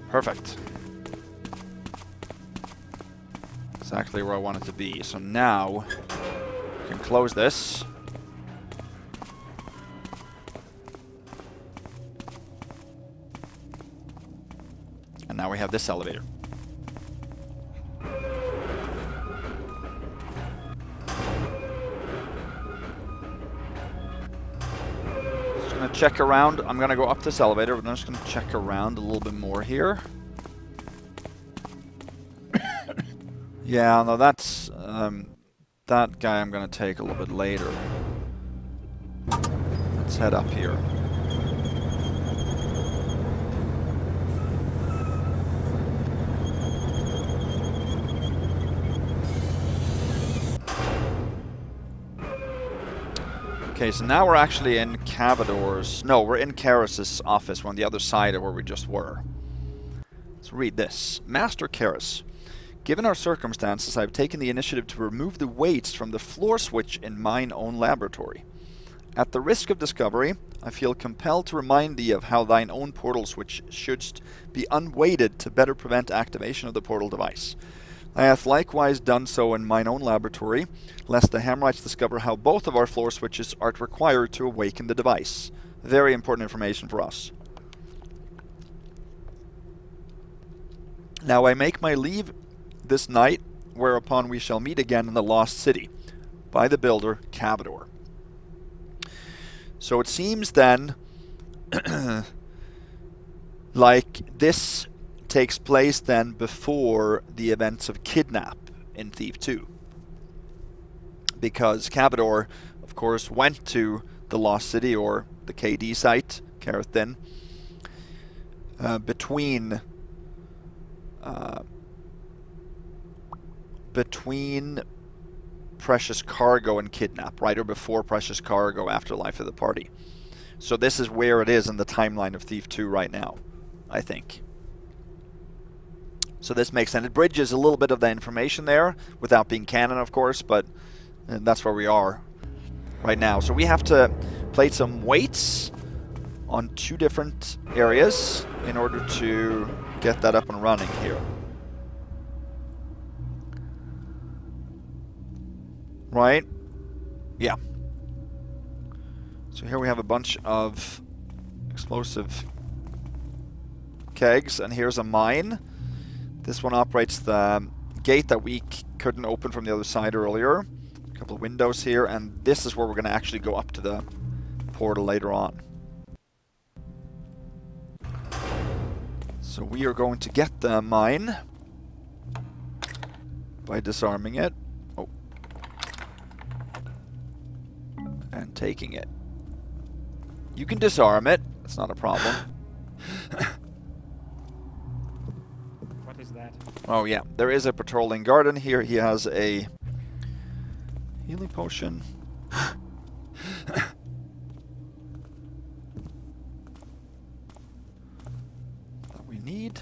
Perfect. Exactly where I want it to be. So now we can close this. And now we have this elevator. Just gonna check around. I'm gonna go up this elevator, but I'm just gonna check around a little bit more here. Yeah, no, that's that guy I'm gonna take a little bit later. Let's head up here. Okay, so now we're actually in Cavador's... No, we're in Karras' office. We're on the other side of where we just were. Let's read this. Master Karras, given our circumstances, I've taken the initiative to remove the weights from the floor switch in mine own laboratory. At the risk of discovery, I feel compelled to remind thee of how thine own portal switch shouldst be unweighted to better prevent activation of the portal device. I hath likewise done so in mine own laboratory, lest the Hammerites discover how both of our floor switches are required to awaken the device. Very important information for us. Now I make my leave this night, whereupon we shall meet again in the Lost City, by the builder Cavador. So it seems then, like this takes place then before the events of Kidnap in Thief 2. Because Cavador, of course, went to the Lost City, or the KD site, Karathin, between Precious Cargo and Kidnap, right? Or before Precious Cargo, after Life of the Party. So this is where it is in the timeline of Thief 2 right now, I think. So this makes sense. It bridges a little bit of the information there, without being canon, of course, but that's where we are right now. So we have to place some weights on 2 different areas in order to get that up and running here. Right? Yeah. So here we have a bunch of explosive kegs, and here's a mine. This one operates the gate that we couldn't open from the other side earlier. A couple of windows here, and this is where we're going to actually go up to the portal later on. So we are going to get the mine by disarming it. Oh. And taking it. You can disarm it. That's not a problem. What is that? Oh yeah, there is a patrolling guard in here. He has a healing potion. That we need.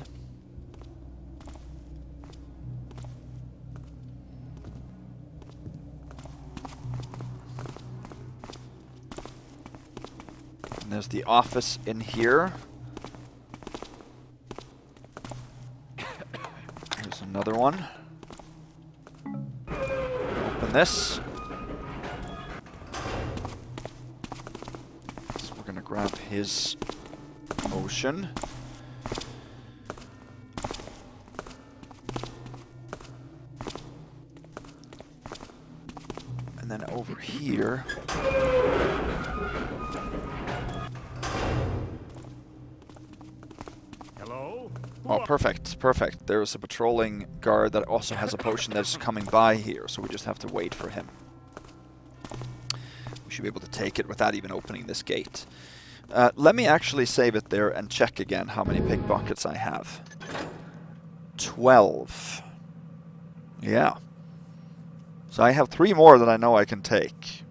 And there's the office in here. There's another one. Open this. So we're gonna grab his potion. And then over here. Hello? Oh, perfect, perfect. There's a patrolling guard that also has a potion that's coming by here, so we just have to wait for him. We should be able to take it without even opening this gate. Let me actually save it there and check again how many pickpockets I have. 12. Yeah. So I have 3 more that I know I can take.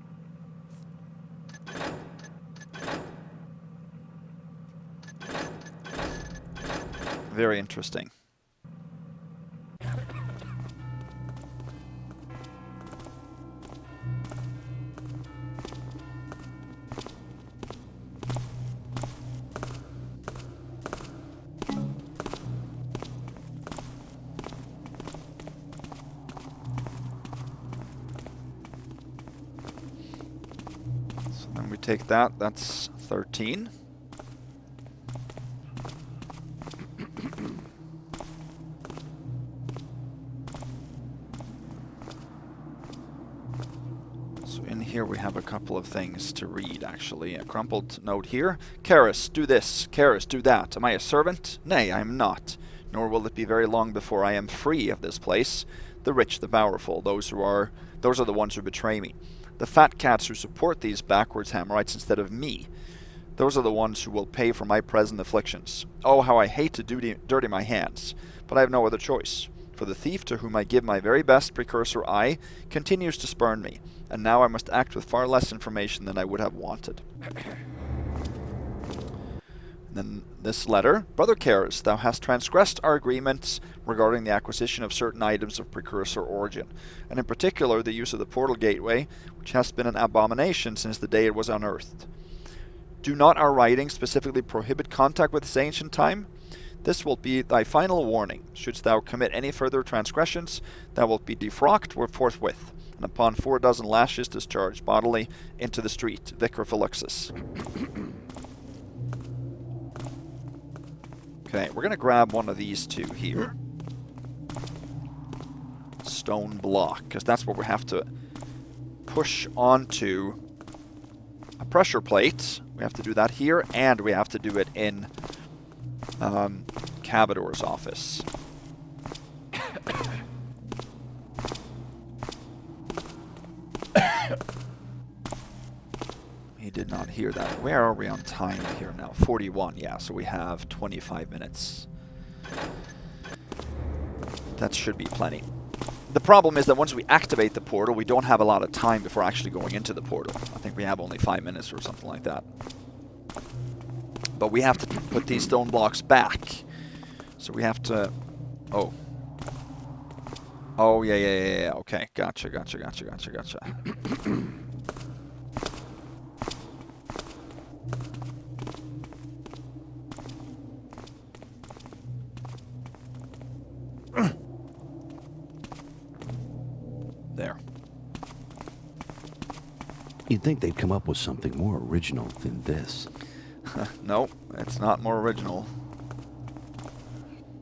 Very interesting. So then we take that. That's 13. here we have a couple of things to read, actually. A crumpled note here. Karras, do this. Karras, do that. Am I a servant? Nay, I am not. Nor will it be very long before I am free of this place. The rich, the powerful, those are the ones who betray me. The fat cats who support these backwards Hammerites instead of me. Those are the ones who will pay for my present afflictions. Oh, how I hate to dirty my hands, but I have no other choice. For the thief to whom I give my very best precursor eye continues to spurn me, and now I must act with far less information than I would have wanted. Then this letter. Brother Karras, thou hast transgressed our agreements regarding the acquisition of certain items of precursor origin, and in particular the use of the portal gateway, which has been an abomination since the day it was unearthed. Do not our writings specifically prohibit contact with this ancient time? This will be thy final warning. Shouldst thou commit any further transgressions, thou wilt be defrocked forthwith, and upon 4 dozen lashes discharged bodily into the street. Vicar Felixus. Okay, we're going to grab one of these two here. Stone block, because that's what we have to push onto a pressure plate. We have to do that here, and we have to do it in Cavador's office. He did not hear that. Where are we on time here now? 41, yeah, so we have 25 minutes. That should be plenty. The problem is that once we activate the portal, we don't have a lot of time before actually going into the portal. I think we have only 5 minutes or something like that. But we have to put these stone blocks back. So we have to... Oh. Oh, yeah. Okay, gotcha. There. You'd think they'd come up with something more original than this. No, it's not more original.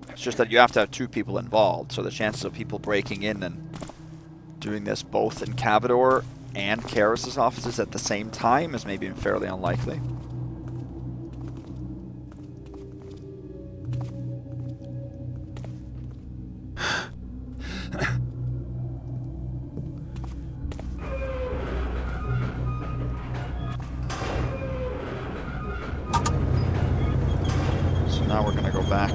It's just that you have to have 2 people involved, so the chances of people breaking in and doing this both in Cavador and Karras' offices at the same time is maybe fairly unlikely. Now we're going to go back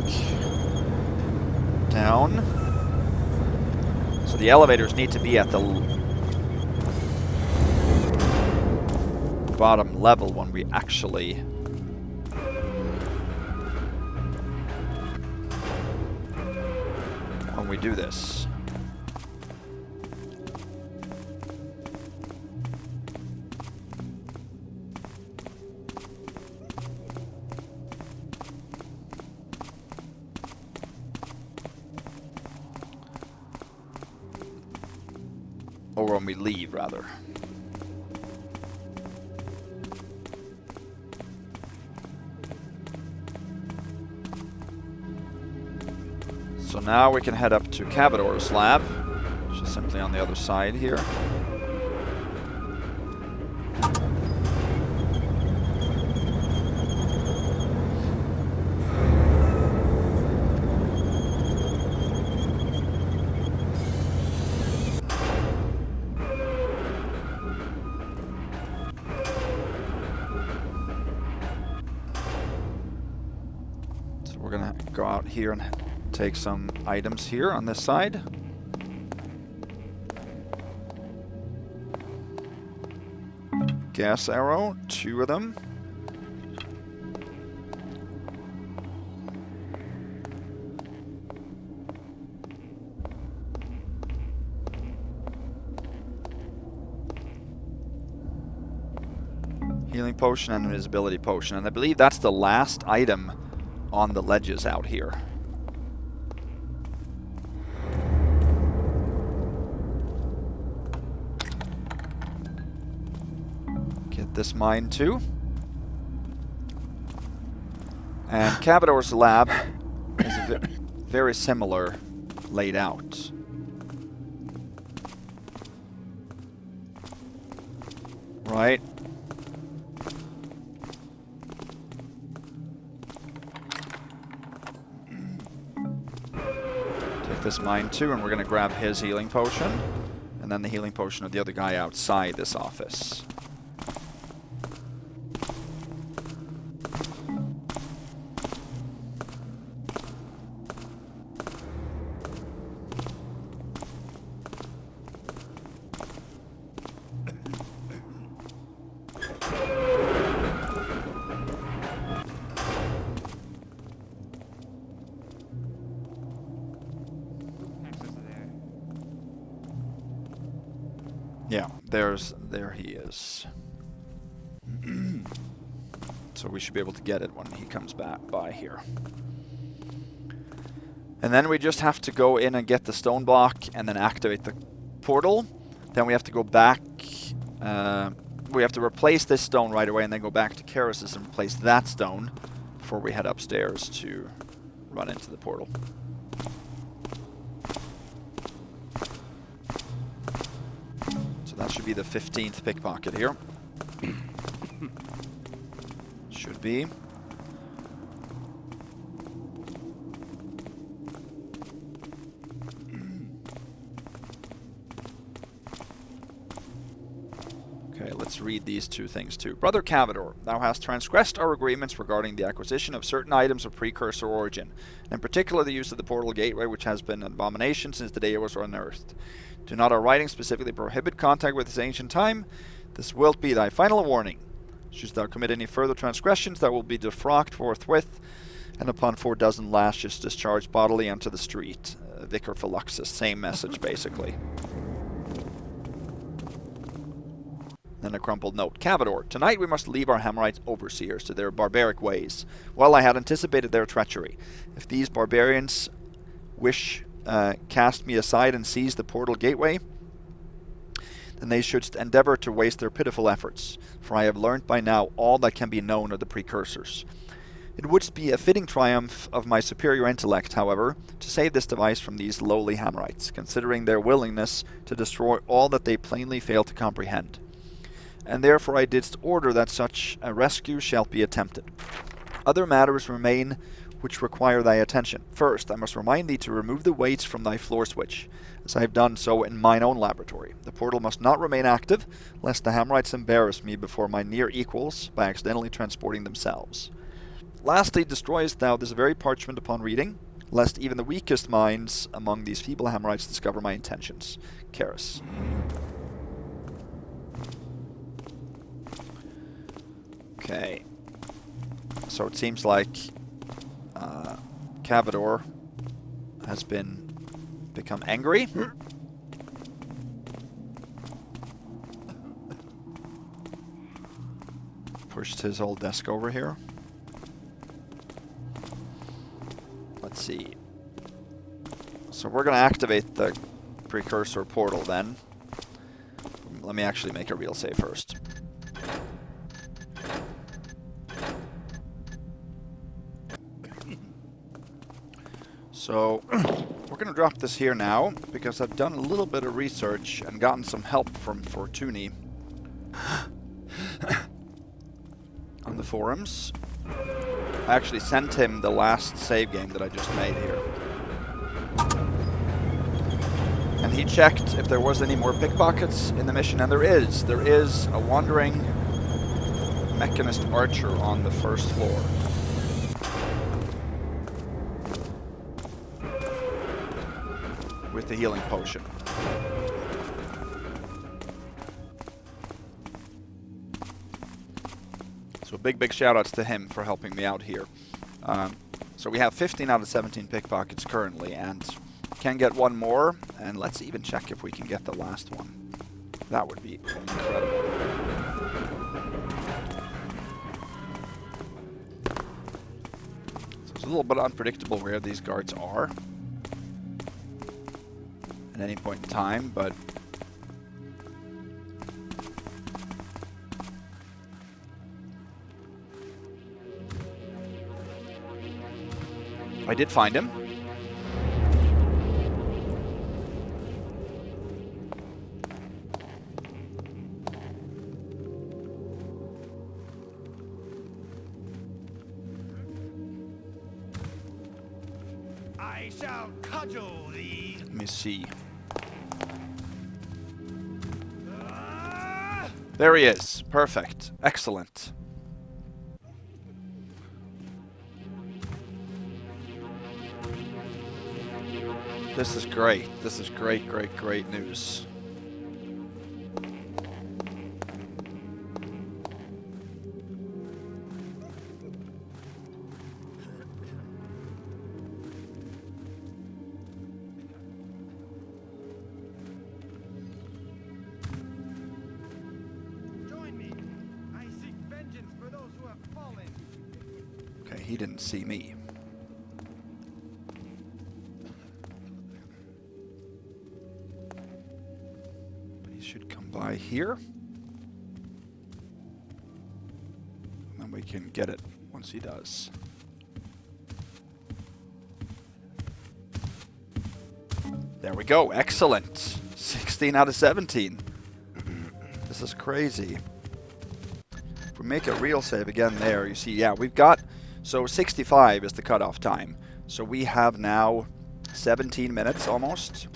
down. So the elevators need to be at the bottom level when we actually do this. Or when we leave, rather. So now we can head up to Cavador's lab, which is simply on the other side here. We're gonna go out here and take some items here on this side. Gas arrow, 2 of them. Healing potion and invisibility potion, and I believe that's the last item on the ledges out here. Get this mine too. And Cavador's lab is very similar laid out. Right. Take this mine too, and we're going to grab his healing potion. And then the healing potion of the other guy outside this office. Yeah, there he is. So we should be able to get it when he comes back by here. And then we just have to go in and get the stone block and then activate the portal. Then we have to go back. We have to replace this stone right away and then go back to Karras and replace that stone before we head upstairs to run into the portal. That should be the 15th pickpocket here. Should be. Okay, let's read these two things too. Brother Cavador, thou hast transgressed our agreements regarding the acquisition of certain items of precursor origin, and in particular the use of the portal gateway, which has been an abomination since the day it was unearthed. Do not our writings specifically prohibit contact with this ancient time? This wilt be thy final warning. Shouldst thou commit any further transgressions, thou wilt be defrocked forthwith, and upon 4 dozen lashes discharged bodily onto the street. Vicar Philuxus, same message basically. Then a crumpled note. Cavador, tonight we must leave our Hammerite overseers to their barbaric ways. Well, I had anticipated their treachery. If these barbarians wish cast me aside and seize the portal gateway, then they should endeavor to waste their pitiful efforts, for I have learnt by now all that can be known of the precursors. It would be a fitting triumph of my superior intellect, however, to save this device from these lowly Hammerites, considering their willingness to destroy all that they plainly fail to comprehend. And therefore I didst order that such a rescue shall be attempted. Other matters remain which require thy attention. First, I must remind thee to remove the weights from thy floor switch, as I have done so in mine own laboratory. The portal must not remain active, lest the Hammerites embarrass me before my near equals by accidentally transporting themselves. Lastly, destroyest thou this very parchment upon reading, lest even the weakest minds among these feeble Hammerites discover my intentions. Karras. Okay. So it seems like Cavador has become angry. Pushed his old desk over here. Let's see. So we're going to activate the precursor portal then. Let me actually make a real save first. So we're going to drop this here now because I've done a little bit of research and gotten some help from Fortuni on the forums. I actually sent him the last save game that I just made here. And he checked if there was any more pickpockets in the mission, and there is. There is a wandering mechanist archer on the first floor. With the healing potion. So big shout outs to him for helping me out here. So we have 15 out of 17 pickpockets currently, and can get one more, and let's even check if we can get the last one. That would be incredible. So it's a little bit unpredictable where these guards are at any point in time, but I did find him. I shall cudgel thee. Let me see. Ah! There he is. Perfect. Excellent. This is great. This is great, great, great news. Join me. I seek vengeance for those who have fallen. Okay, he didn't see me. He should come by here. And then we can get it once he does. There we go. Excellent. 16 out of 17. This is crazy. If we make a real save again there, you see, yeah, we've got... So 65 is the cutoff time. So we have now 17 minutes almost.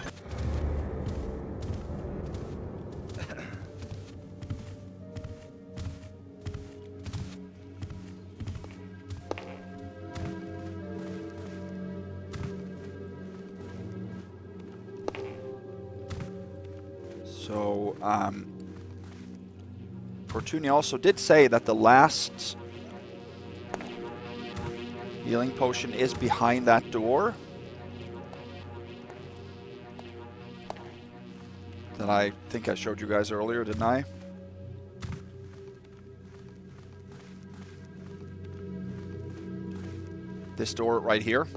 So, Fortuni also did say that the last healing potion is behind that door. That I think I showed you guys earlier, didn't I? This door right here.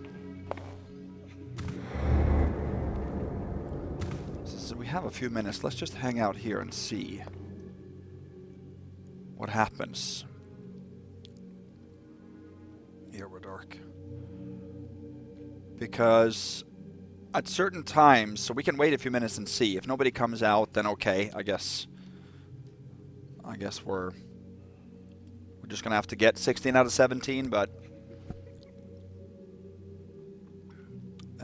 So we have a few minutes. Let's just hang out here and see what happens. Here we're dark. Because at certain times, so we can wait a few minutes and see. If nobody comes out, then okay, I guess we're just gonna have to get 16 out of 17, but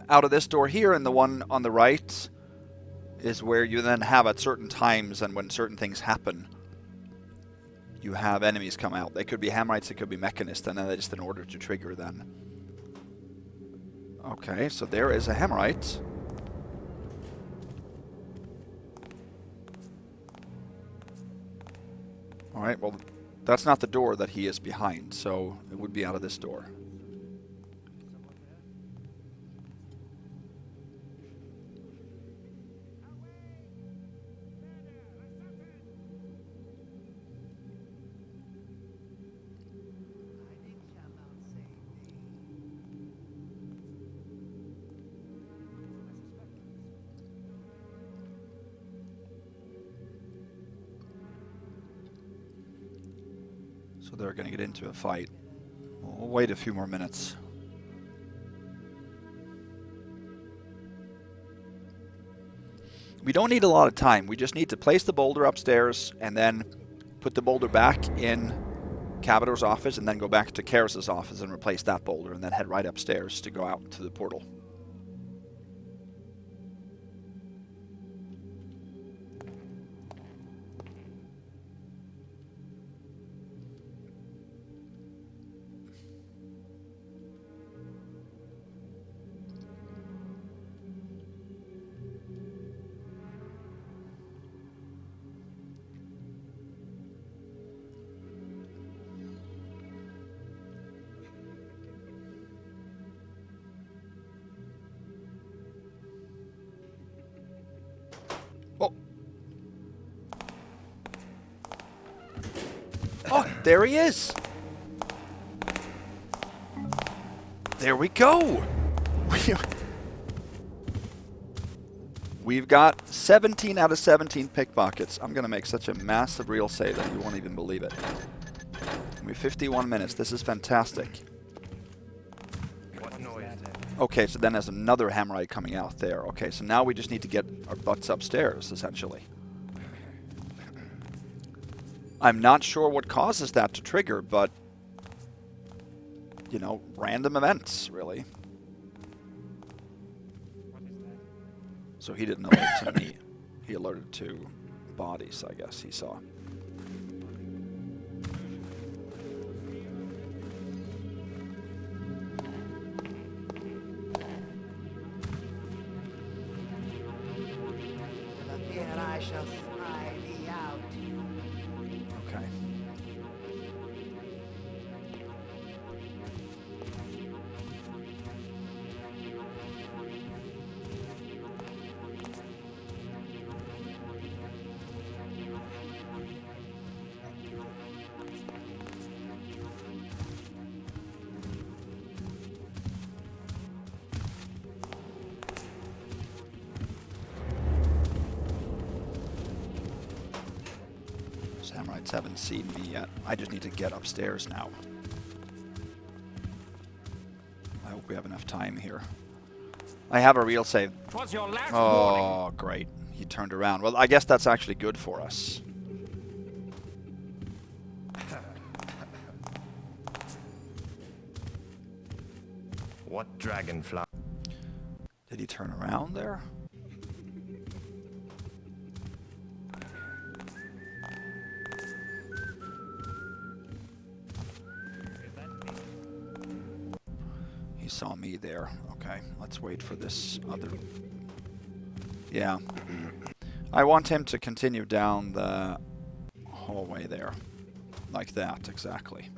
out of this door here and the one on the right is where you then have at certain times, and when certain things happen, you have enemies come out. They could be Hammerites, it could be Mechanists, and then they're just in order to trigger then. Okay, so there is a Hammerite. Alright, well, that's not the door that he is behind, so it would be out of this door. So they're going to get into a fight. We'll wait a few more minutes. We don't need a lot of time. We just need to place the boulder upstairs and then put the boulder back in Cavador's office and then go back to Karras' office and replace that boulder and then head right upstairs to go out to the portal. Oh, there he is. There we go. We've got 17 out of 17 pickpockets. I'm going to make such a massive reel save that you won't even believe it. We have 51 minutes. This is fantastic. What noise? Okay, so then there's another Hammerite coming out there. Okay, so now we just need to get our butts upstairs, essentially. I'm not sure what causes that to trigger, but, you know, random events, really. So he didn't alert to me. He alerted to bodies, I guess, he saw. Here I shall spy thee out. Okay. Samurites haven't seen me yet. I just need to get upstairs now. I hope we have enough time here. I have a real save. Twas your last warning. Oh, great. He turned around. Well, I guess that's actually good for us. What dragonfly? Did he turn around there? He saw me there. Okay, let's wait for this other... Yeah. I want him to continue down the hallway there. Like that, exactly.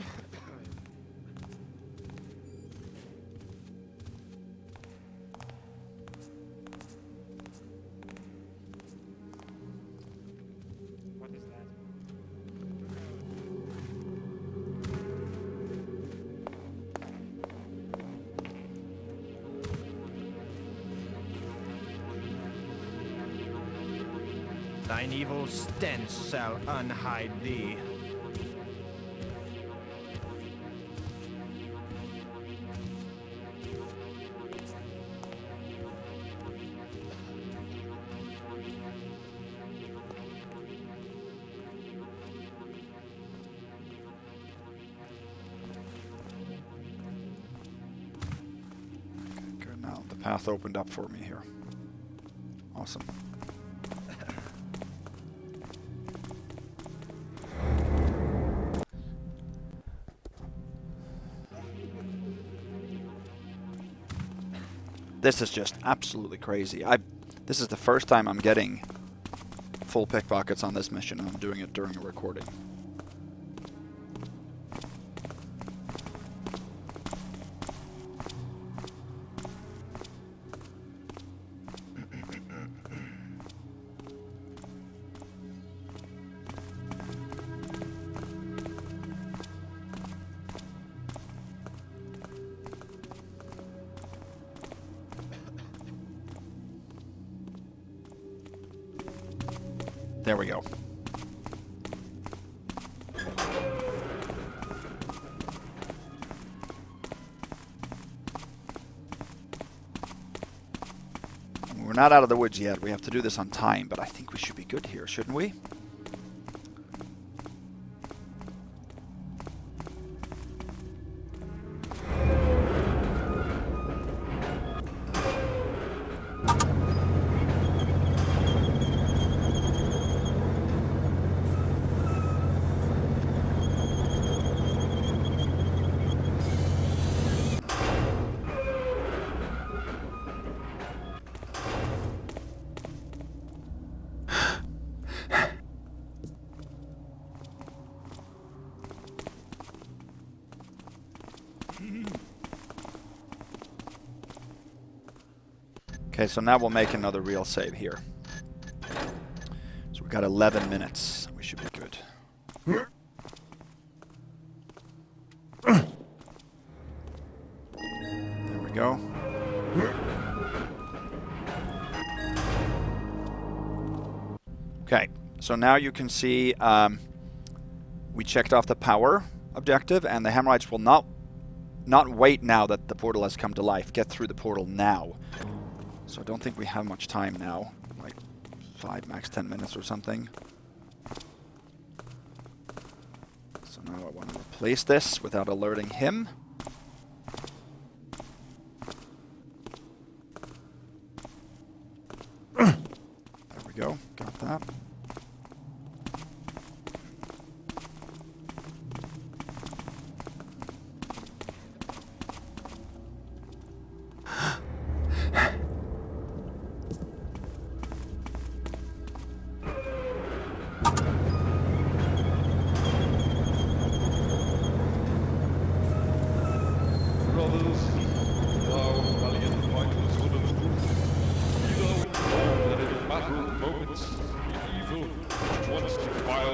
What is that? Thine evil stench shall unhide thee. Good, now the path opened up for me here. Awesome. This is just absolutely crazy. This is the first time I'm getting full pickpockets on this mission, and I'm doing it during a recording. There we go. We're not out of the woods yet. We have to do this on time, but I think we should be good here, shouldn't we? Okay, so now we'll make another real save here. So we've got 11 minutes. We should be good. There we go. Okay, so now you can see we checked off the power objective, and the Hammerites will not wait now that the portal has come to life. Get through the portal now. So I don't think we have much time now, like 5, max 10 minutes or something. So now I want to replace this without alerting him.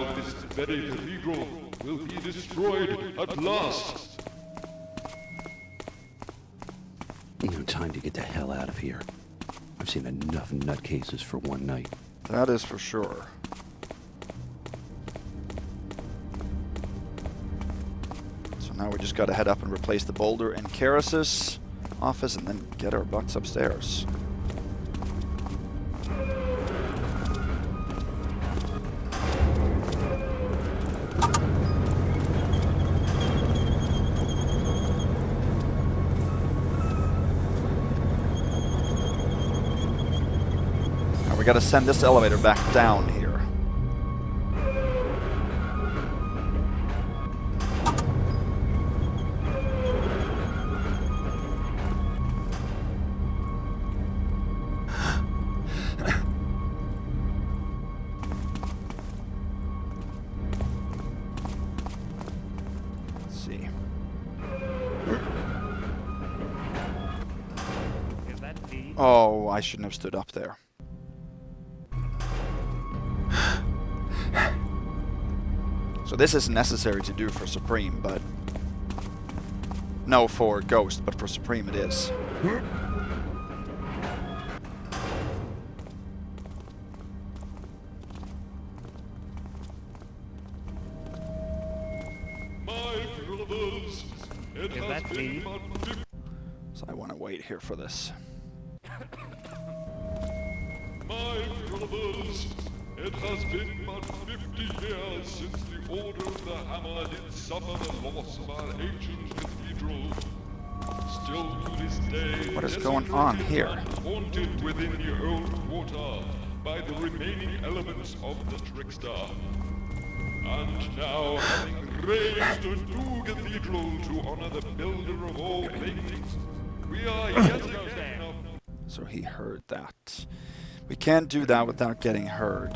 while this very cathedral will be destroyed at last. Time to get the hell out of here. I've seen enough nutcases for one night. That is for sure. So now we just gotta head up and replace the boulder in Karras' office and then get our butts upstairs. We gotta send this elevator back down here. Let's see. Is that the... Oh, I shouldn't have stood up there. So this is necessary to do for Supreme, but... No, for Ghost, but for Supreme it is. My brothers, it Is has that been me? but 50 So I want to wait here for this. My brothers, it has been but 50 years since the Order of the Hammer did suffer the loss of our ancient cathedral. Still to this day, What is going on desecrated here? and haunted within the old quarter by the remaining elements of the trickster. And now, having raised a new cathedral to honor the builder of all things, we are yet again... So he heard that. We can't do that without getting heard.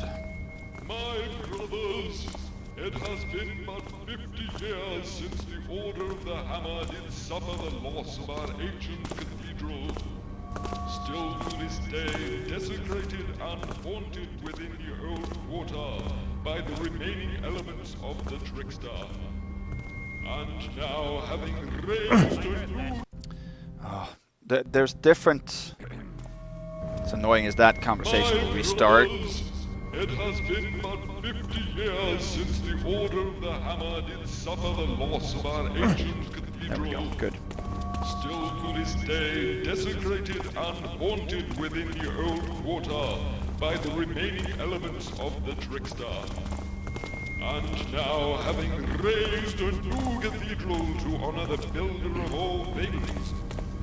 My brothers, it has been but 50 years since the Order of the Hammer did suffer the loss of our ancient cathedral. Still to this day, desecrated and haunted within the old quarter by the remaining elements of the trickster. And now, having raised a new... There's different... It's annoying as that conversation will restart. It has been but 50 years since the Order of the Hammer did suffer the loss of our ancient cathedral. There we go, good. Still to this day, desecrated and haunted within the old quarter by the remaining elements of the trickster. And now, having raised a new cathedral to honor the builder of all things,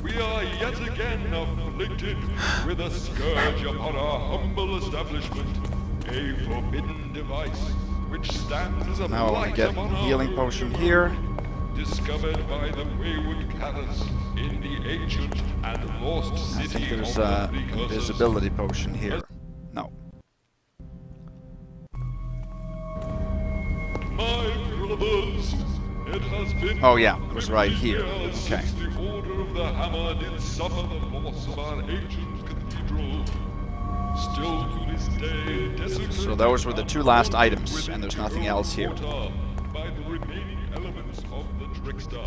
we are yet again afflicted with a scourge upon our humble establishment, a forbidden device which stands as a Now I blight get upon our healing holy potion abode, here. discovered by the wayward Karras in the ancient and lost I city think there's of a the Precursors. invisibility potion here. No. My brothers, it has been Oh yeah, it was right 50 here. years Okay. since the Order of the Hammer did suffer the loss of our ancient cathedral. Still to this day, desecrated So those were the two last items, within and there's the nothing old else here. quarter by the remaining elements of the trickster.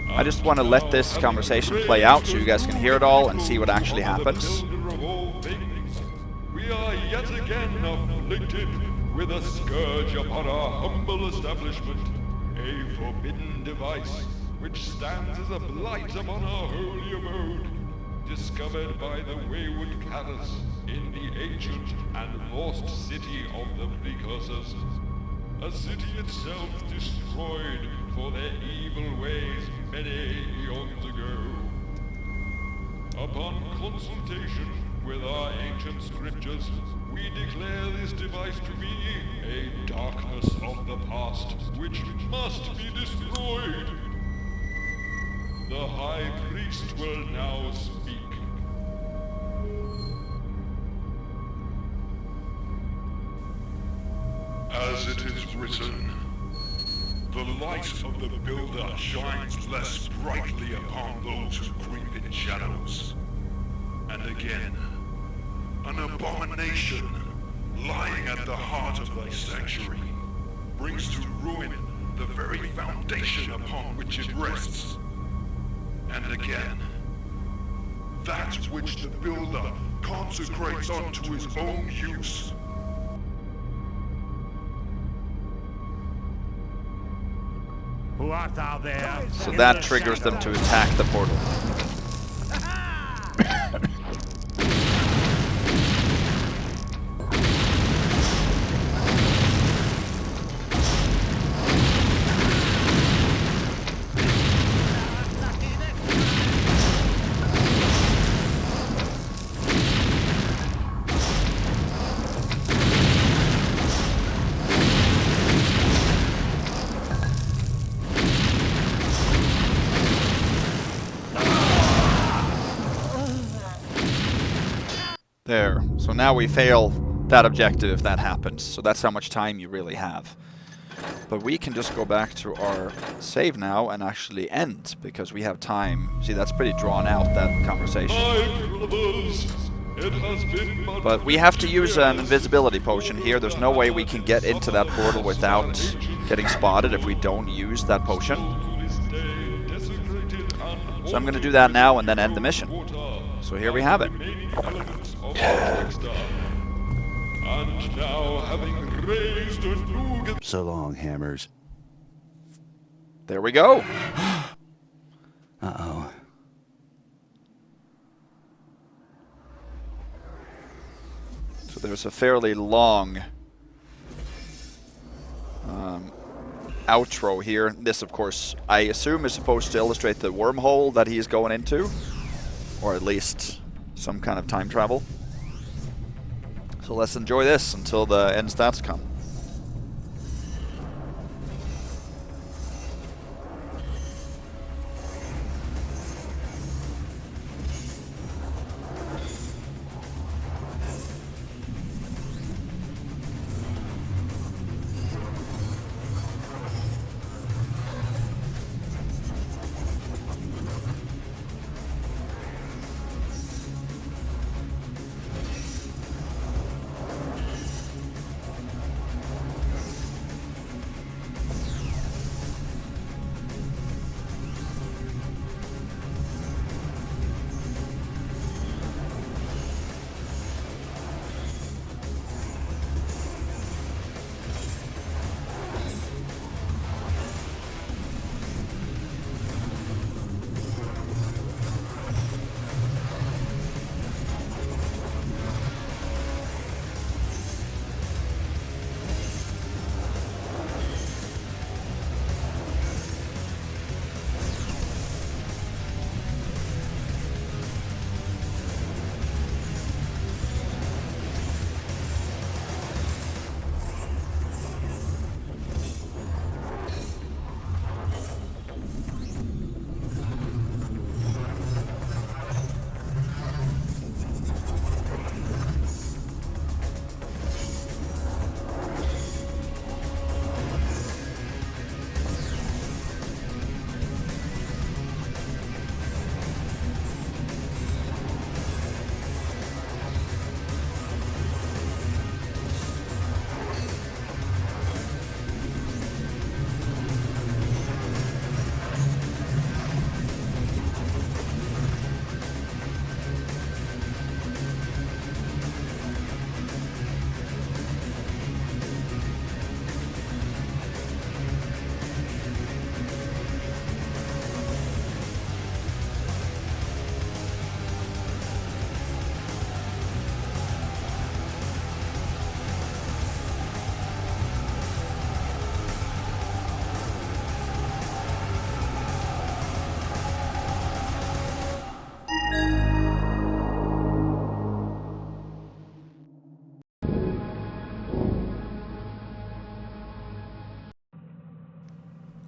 I just want to let this conversation play out so you guys can hear it all and see what actually happens. We are yet again afflicted with a scourge upon our humble establishment, a forbidden device which stands as a blight upon our holy abode, discovered by the wayward Karras in the ancient and lost city of the Precursors. A city itself destroyed for their evil ways many eons ago. Upon consultation with our ancient scriptures, we declare this device to be a darkness of the past which must be destroyed. The High Priest will now speak. As it is written, the light of the Builder shines less brightly upon those who creep in shadows. And again, an abomination, lying at the heart of thy sanctuary, brings to ruin the very foundation upon which it rests. And again, that which the builder consecrates unto his own use. Who art thou there? So that triggers them to attack the portal. There. So now we fail that objective if that happens. So that's how much time you really have. But we can just go back to our save now and actually end, because we have time. See, that's pretty drawn out, that conversation. But we have to use an invisibility potion here. There's no way we can get into that portal without getting spotted if we don't use that potion. So I'm going to do that now and then end the mission. So here we have it. And now, having raised a new... So long, hammers. There we go. Uh-oh. So there's a fairly long outro here. This, of course, I assume is supposed to illustrate the wormhole that he's going into, or at least some kind of time travel. So let's enjoy this until the end stats come.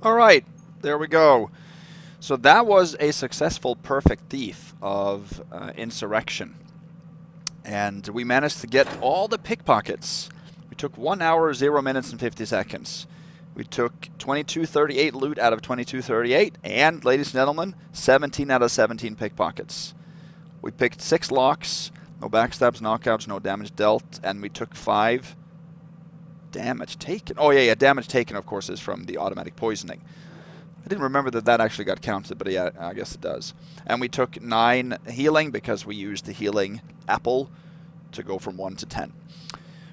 Alright, there we go. So that was a successful perfect thief of Insurrection. And we managed to get all the pickpockets. We took 1 hour, 0 minutes, and 50 seconds. We took 2238 loot out of 2238, and, ladies and gentlemen, 17 out of 17 pickpockets. We picked 6 locks, No backstabs, knockouts, no damage dealt, and we took 5 damage taken. Oh yeah, damage taken of course is from the automatic poisoning. I didn't remember that that actually got counted, but yeah, I guess it does. And we took 9 healing because we used the healing apple to go from 1 to 10.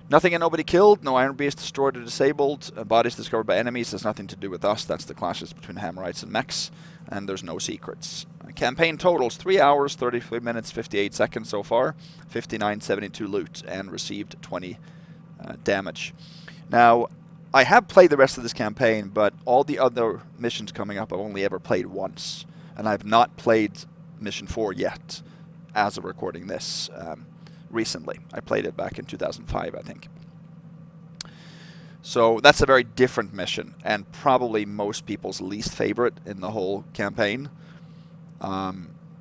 Nothing and nobody killed, no Iron Beast destroyed or disabled, bodies discovered by enemies has nothing to do with us, that's the clashes between Hammerites and mechs, and there's no secrets. Campaign totals 3 hours, 33 minutes, 58 seconds so far, 59.72 loot, and received 20 damage. Now, I have played the rest of this campaign, but all the other missions coming up I've only ever played once, and I've not played Mission 4 yet, as of recording this. Recently. I played it back in 2005, I think. So that's a very different mission, and probably most people's least favorite in the whole campaign.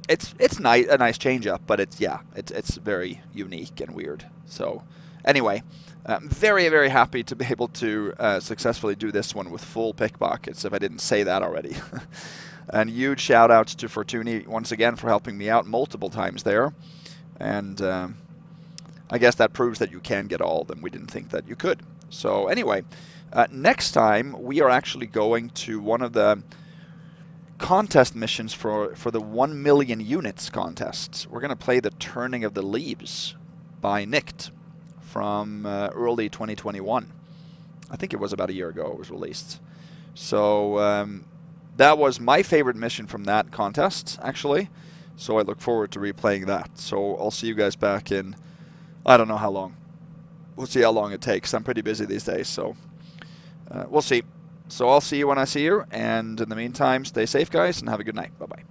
It's nice, a nice change up, but it's very unique and weird. So anyway, I'm very, very happy to be able to successfully do this one with full pickpockets, if I didn't say that already. And huge shout outs to Fortuni once again for helping me out multiple times there. And I guess that proves that you can get all of them. We didn't think that you could. So anyway, next time we are actually going to one of the contest missions for the 1 million units contest. We're going to play the Turning of the Leaves by Nicked from early 2021. I think it was about a year ago it was released. So that was my favorite mission from that contest, actually. So I look forward to replaying that. So I'll see you guys back in... I don't know how long. We'll see how long it takes. I'm pretty busy these days, so we'll see. So I'll see you when I see you, and in the meantime, stay safe, guys, and have a good night. Bye-bye.